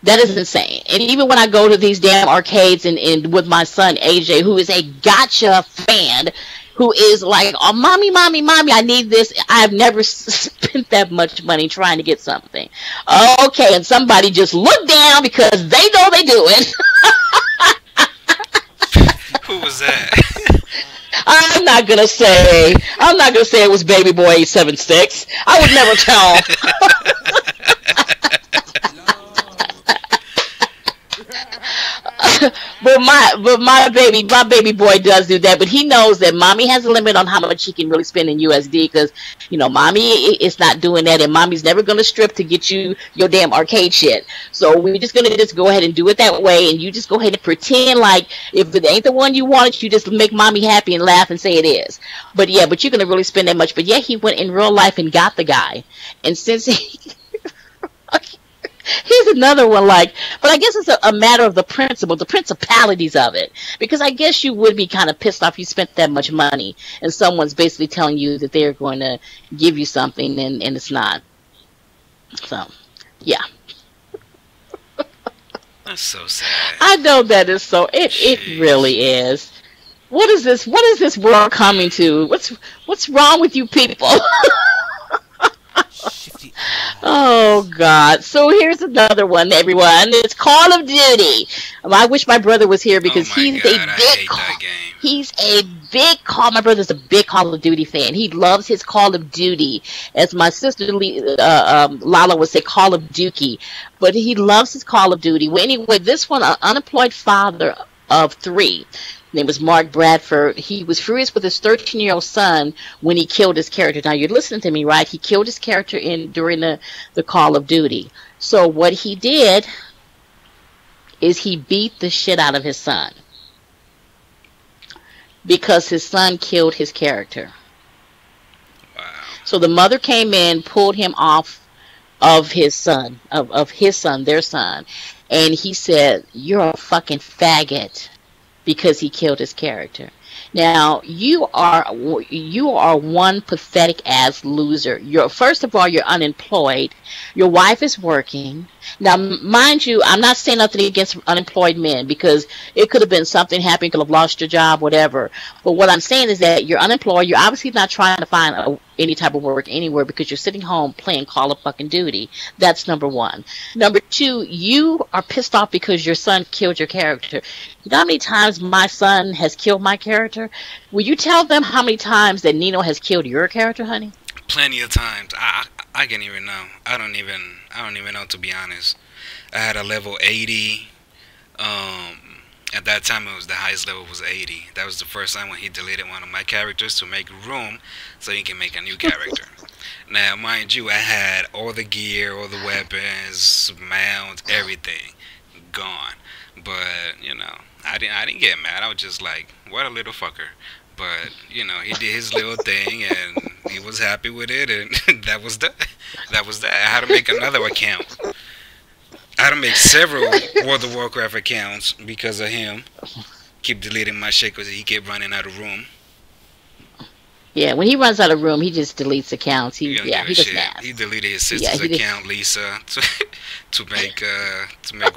[SPEAKER 2] That is insane. And even when I go to these damn arcades and with my son, AJ, who is a gotcha fan, who is like, oh, mommy, mommy, mommy, I need this. I've never spent that much money trying to get something. Okay, and somebody just look down because they know they do it.
[SPEAKER 3] Who was that?
[SPEAKER 2] I'm not gonna say it was Baby Boy 876. I would never tell. but my baby boy does do that. But he knows that mommy has a limit on how much he can really spend in USD, because mommy is not doing that, and mommy's never gonna strip to get you your damn arcade shit. So we're just gonna go ahead and do it that way, and you just go ahead and pretend like if it ain't the one you wanted, you just make mommy happy and laugh and say it is. But you're gonna really spend that much. But yeah, he went in real life and got the guy, and since he here's another one, but I guess it's a matter of the principalities of it. Because I guess you would be kind of pissed off you spent that much money and someone's basically telling you that they're going to give you something and it's not. So, yeah.
[SPEAKER 3] That's so sad.
[SPEAKER 2] I know that is so. It really is. What is this? What is this world coming to? What's wrong with you people? Oh God! So here's another one, everyone. It's Call of Duty. I wish my brother was here because he's a big Call. My brother's a big Call of Duty fan. He loves his Call of Duty, as my sister Lala would say, Call of Dookie. But he loves his Call of Duty. Well, anyway, this one, an unemployed father of 3. His name was Mark Bradford. He was furious with his 13-year-old son when he killed his character. Now, you're listening to me, right? He killed his character during the Call of Duty. So what he did is he beat the shit out of his son because his son killed his character.
[SPEAKER 3] Wow.
[SPEAKER 2] So the mother came in, pulled him off of his son, their son, and he said, "You're a fucking faggot," because he killed his character. Now, you are one pathetic ass loser. First of all, you're unemployed. Your wife is working. Now, mind you, I'm not saying nothing against unemployed men, because it could have been something happened, you could have lost your job, whatever. But what I'm saying is that you're unemployed. You're obviously not trying to find any type of work anywhere because you're sitting home playing Call of fucking Duty. That's number one. Number two, you are pissed off because your son killed your character. You know how many times my son has killed my character? Will you tell them how many times that Nino has killed your character, honey?
[SPEAKER 3] Plenty of times. I can't even know. I don't even know, to be honest. I had a level 80. At that time, the highest level was 80. That was the first time when he deleted one of my characters to make room so he can make a new character. Now, mind you, I had all the gear, all the weapons, mounts, everything gone. But I didn't get mad. I was just like, what a little fucker. But he did his little thing and he was happy with it, and that was that. That was that. I had to make another account. I had to make several World of Warcraft accounts because of him. Keep deleting my shit because he kept running out of room.
[SPEAKER 2] Yeah, when he runs out of room, he just deletes accounts. He doesn't ask.
[SPEAKER 3] He deleted his sister's account, Lisa, to make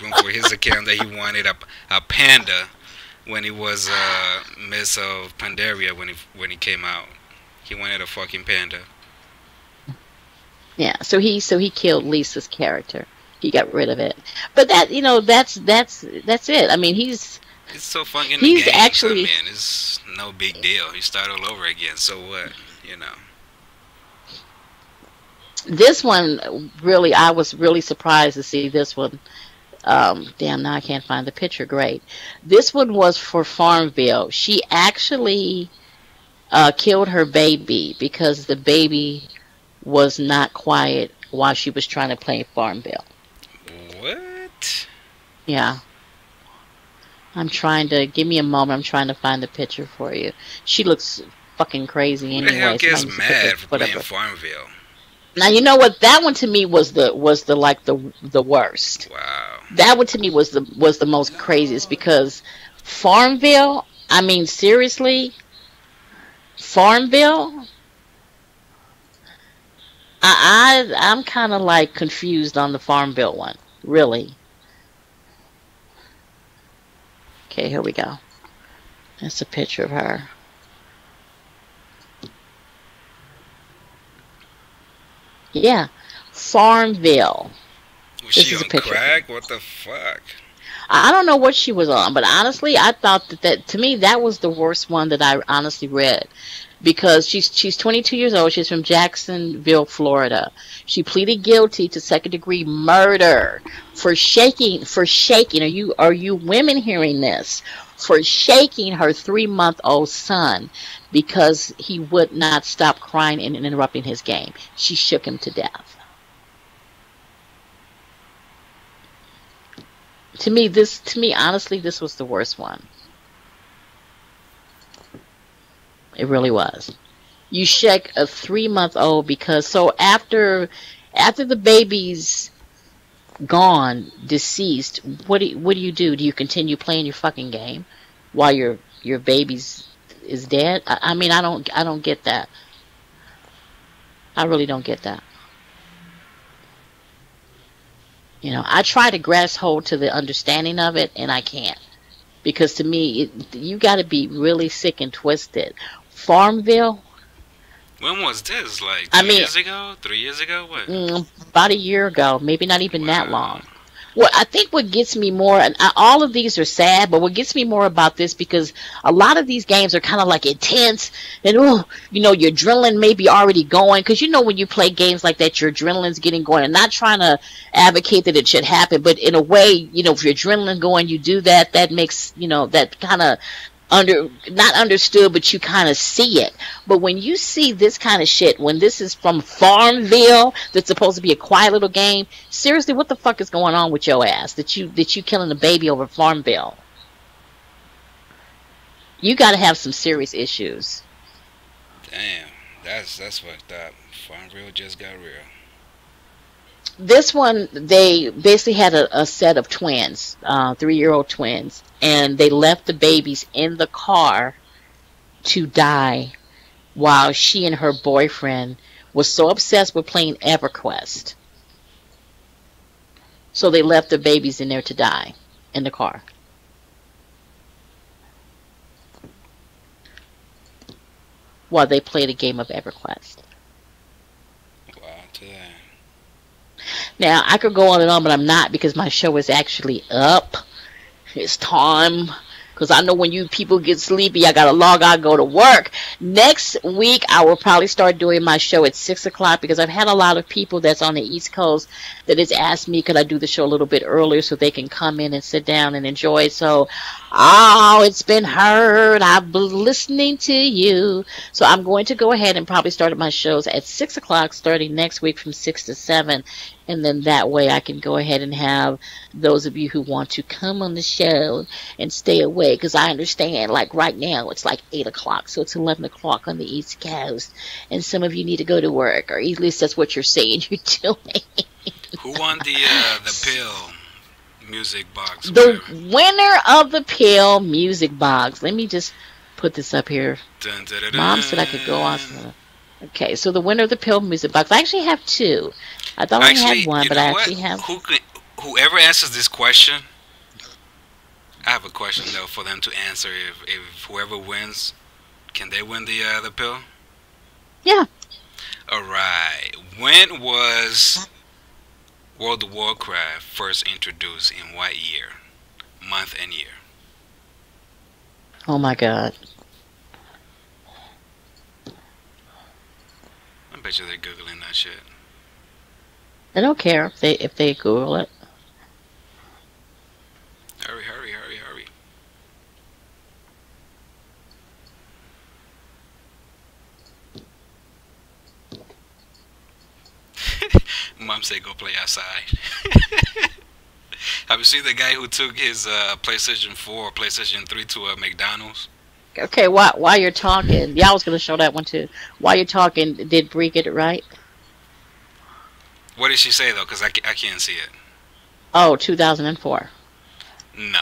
[SPEAKER 3] room for his account that he wanted a panda when he was Miss of Pandaria when he came out. He wanted a fucking panda. Yeah, so he killed Lisa's character. He got rid of it. But that's it. I mean, it's so fun in the game. Actually, man, it's no big deal. You start all over again. So what?
[SPEAKER 2] This one, really, I was really surprised to see this one. Damn, now I can't find the picture. Great. This one was for Farmville. She actually killed her baby because the baby was not quiet while she was trying to play Farmville.
[SPEAKER 3] What?
[SPEAKER 2] Yeah. Give me a moment. I'm trying to find the picture for you. She looks fucking crazy anyway.
[SPEAKER 3] Who the hell gets mad for playing Farmville?
[SPEAKER 2] Now, you know what? That one to me was the worst.
[SPEAKER 3] Wow.
[SPEAKER 2] That one to me was the most craziest, because Farmville, I mean, seriously, Farmville, I'm kind of like confused on the Farmville one, really. Okay, here we go. That's a picture of her. Yeah, Farmville.
[SPEAKER 3] Was
[SPEAKER 2] This
[SPEAKER 3] she
[SPEAKER 2] is a
[SPEAKER 3] on
[SPEAKER 2] picture.
[SPEAKER 3] crack? What the fuck?
[SPEAKER 2] I don't know what she was on, but honestly, I thought that to me that was the worst one that I honestly read because she's 22 years old. She's from Jacksonville, Florida. She pleaded guilty to second degree murder for shaking. Are you women hearing this? For shaking her 3-month-old son because he would not stop crying and interrupting his game. She shook him to death. To me, honestly, this was the worst one. It really was. You shake a 3-month-old because so after the baby's gone, deceased, what do you do? Do you continue playing your fucking game while your baby's is dead? I mean, I don't get that. I really don't get that. I try to grasp hold to the understanding of it, and I can't. Because to me, you got to be really sick and twisted. Farmville,
[SPEAKER 3] When was this? Like
[SPEAKER 2] I
[SPEAKER 3] two
[SPEAKER 2] mean,
[SPEAKER 3] years ago? 3 years ago? What?
[SPEAKER 2] about a year ago, maybe not even that
[SPEAKER 3] Wow.
[SPEAKER 2] long. Well, I think what gets me more, and all of these are sad, but what gets me more about this because a lot of these games are kind of like intense, and your adrenaline may be already going because when you play games like that, your adrenaline's getting going. And not trying to advocate that it should happen, but in a way, if your adrenaline going, you do that. That makes that kind of not understood, but you kind of see it. But when you see this kind of shit, when this is from Farmville, that's supposed to be a quiet little game, seriously, what the fuck is going on with your ass? That you killing a baby over Farmville? You got to have some serious issues.
[SPEAKER 3] Damn. That's fucked up. Farmville just got real.
[SPEAKER 2] This one, they basically had a set of twins, 3-year-old twins, and they left the babies in the car to die while she and her boyfriend was so obsessed with playing EverQuest. So they left the babies in there to die in the car. While they played a game of EverQuest.
[SPEAKER 3] Wow, to that.
[SPEAKER 2] Now, I could go on and on, but I'm not because my show is actually up. It's time. Because I know when you people get sleepy, I got to log out, go to work. Next week, I will probably start doing my show at 6 o'clock because I've had a lot of people that's on the East Coast that has asked me could I do the show a little bit earlier so they can come in and sit down and enjoy it. So, it's been heard. I've been listening to you. So I'm going to go ahead and probably start my shows at 6 o'clock starting next week from 6 to 7. And then that way I can go ahead and have those of you who want to come on the show and stay away. Because I understand, like right now, it's like 8 o'clock. So it's 11 o'clock on the East Coast. And some of you need to go to work. Or at least that's what you're saying you're doing.
[SPEAKER 3] Who won the pill music box?
[SPEAKER 2] The winner of the pill music box. Let me just put this up here.
[SPEAKER 3] Dun, dun, dun, dun.
[SPEAKER 2] Mom said I could go on. Okay, so the winner of the pill music box. I actually have two. I thought I only had one,
[SPEAKER 3] you
[SPEAKER 2] but
[SPEAKER 3] know
[SPEAKER 2] I
[SPEAKER 3] what?
[SPEAKER 2] actually have.
[SPEAKER 3] Whoever answers this question, I have a question though for them to answer. If whoever wins, can they win the pill?
[SPEAKER 2] Yeah.
[SPEAKER 3] All right. When was World of Warcraft first introduced? In what year, month, and year?
[SPEAKER 2] Oh my God.
[SPEAKER 3] I bet you they're googling that shit.
[SPEAKER 2] I don't care if they Google it.
[SPEAKER 3] Hurry, hurry, hurry, hurry. Mom said go play outside. Have you seen the guy who took his PlayStation 4 or PlayStation 3 to a McDonald's?
[SPEAKER 2] Okay, while you're talking, yeah, I was gonna show that one too. While you're talking, did Bree get it right?
[SPEAKER 3] What did she say though? Because I can't see it.
[SPEAKER 2] Oh, 2004.
[SPEAKER 3] No.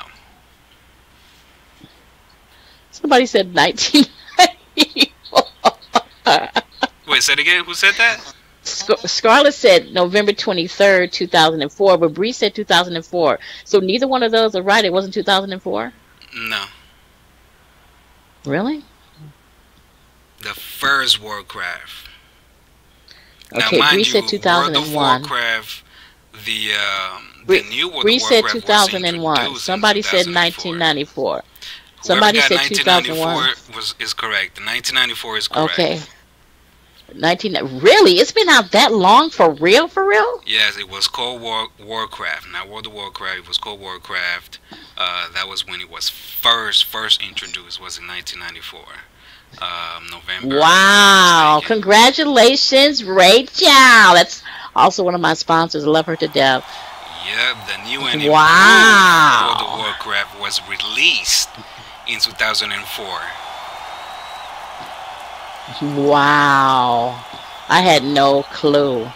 [SPEAKER 2] Somebody said 1994.
[SPEAKER 3] Wait, say it again. Who said that?
[SPEAKER 2] Scarlett said November 23rd, 2004, but Bree said 2004. So neither one of those are right. It wasn't 2004?
[SPEAKER 3] No.
[SPEAKER 2] Really?
[SPEAKER 3] The first Warcraft. Now,
[SPEAKER 2] Okay,
[SPEAKER 3] mind
[SPEAKER 2] Bree
[SPEAKER 3] you,
[SPEAKER 2] said
[SPEAKER 3] World of
[SPEAKER 2] 2001.
[SPEAKER 3] Warcraft, the new World
[SPEAKER 2] Bree
[SPEAKER 3] of
[SPEAKER 2] said
[SPEAKER 3] Warcraft was
[SPEAKER 2] 2001.
[SPEAKER 3] introduced in
[SPEAKER 2] Somebody said
[SPEAKER 3] 2004.
[SPEAKER 2] 1994.
[SPEAKER 3] Whoever
[SPEAKER 2] Somebody
[SPEAKER 3] got
[SPEAKER 2] said 2001.
[SPEAKER 3] 1994 is correct. 1994 is correct.
[SPEAKER 2] Okay. 19. Really? It's been out that long for real? For real?
[SPEAKER 3] Yes, it was called Warcraft. Not World of Warcraft. It was called Warcraft. That was when it was first introduced. Was in 1994, November.
[SPEAKER 2] Wow! Congratulations, Rachel. That's also one of my sponsors. I love her to death.
[SPEAKER 3] Yep, the new and
[SPEAKER 2] Wow.
[SPEAKER 3] improved World of Warcraft was released in 2004.
[SPEAKER 2] Wow. I had no clue.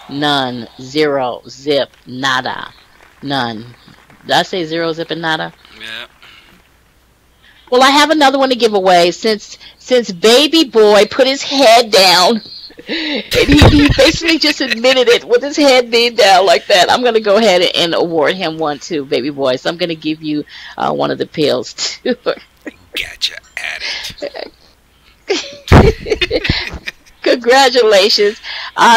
[SPEAKER 2] None. Zero. Zip. Nada. None. Did I say zero, zip, and nada?
[SPEAKER 3] Yeah.
[SPEAKER 2] Well, I have another one to give away. Since Baby Boy put his head down, and he basically just admitted it with his head being down like that, I'm going to go ahead and award him one too, Baby Boy. So I'm going to give you one of the pills too.
[SPEAKER 3] Gotcha at it.
[SPEAKER 2] Congratulations.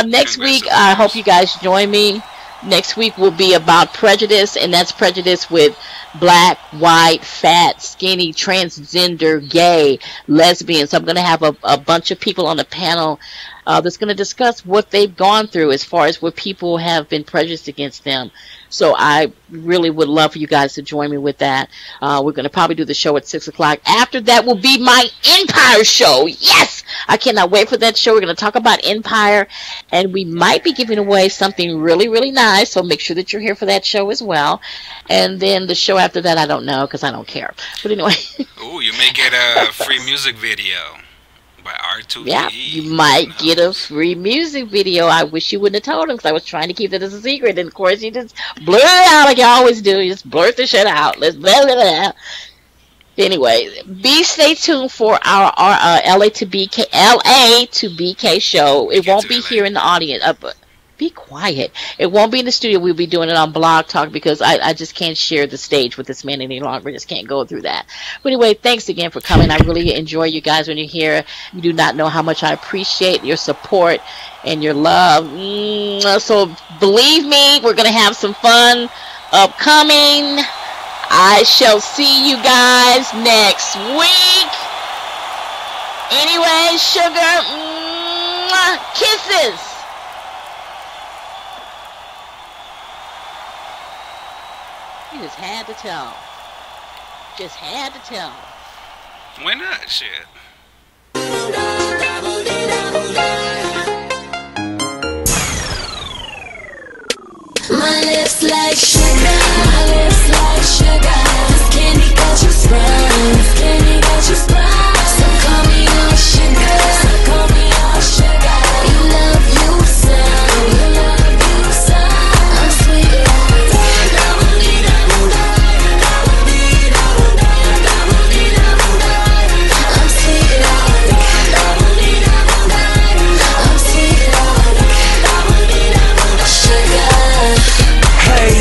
[SPEAKER 2] Next week, I hope you guys join me. Next week will be about prejudice, and that's prejudice with black, white, fat, skinny, transgender, gay, lesbian. So I'm going to have a bunch of people on the panel that's going to discuss what they've gone through as far as what people have been prejudiced against them. So I really would love for you guys to join me with that. We're going to probably do the show at 6 o'clock. After that will be my Empire show. Yes! I cannot wait for that show. We're going to talk about Empire, and we might be giving away something really, really nice. So make sure that you're here for that show as well. And then the show after that, I don't know because I don't care. But anyway.
[SPEAKER 3] Ooh, you may get a free music video by R2.
[SPEAKER 2] Yeah, you might get a free music video. I wish you wouldn't have told him because I was trying to keep that as a secret. And of course, you just blur it out like you always do. You just blurt the shit out. Let's blah, blah, blah. Anyway, stay tuned for our LA to BK show. It won't be here in the audience. But be quiet. It won't be in the studio. We'll be doing it on Blog Talk because I just can't share the stage with this man any longer. I just can't go through that. But anyway, thanks again for coming. I really enjoy you guys when you're here. You do not know how much I appreciate your support and your love. So believe me, we're going to have some fun upcoming. I shall see you guys next week. Anyway, sugar, kisses. You just had to tell. Just had to tell.
[SPEAKER 3] Why not? Shit.
[SPEAKER 5] My lips like sugar, my lips like sugar. This candy got you sprung, this candy got you sprung. So call me on sugar, so call me on sugar. You love you some, you love you some. I'm sweet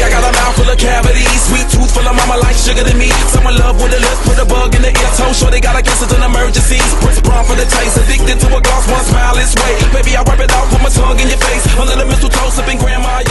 [SPEAKER 6] I got a mouth full of cavities, sweet tooth full of mama like sugar to me. Someone love with a list, put a bug in the ear, toe, sure they gotta guess it's an emergency. Spritz brown for the taste, addicted to a gloss, one smile is way. Baby, I wipe it out, put my tongue in your face. Under the mistletoe, sipping grandma.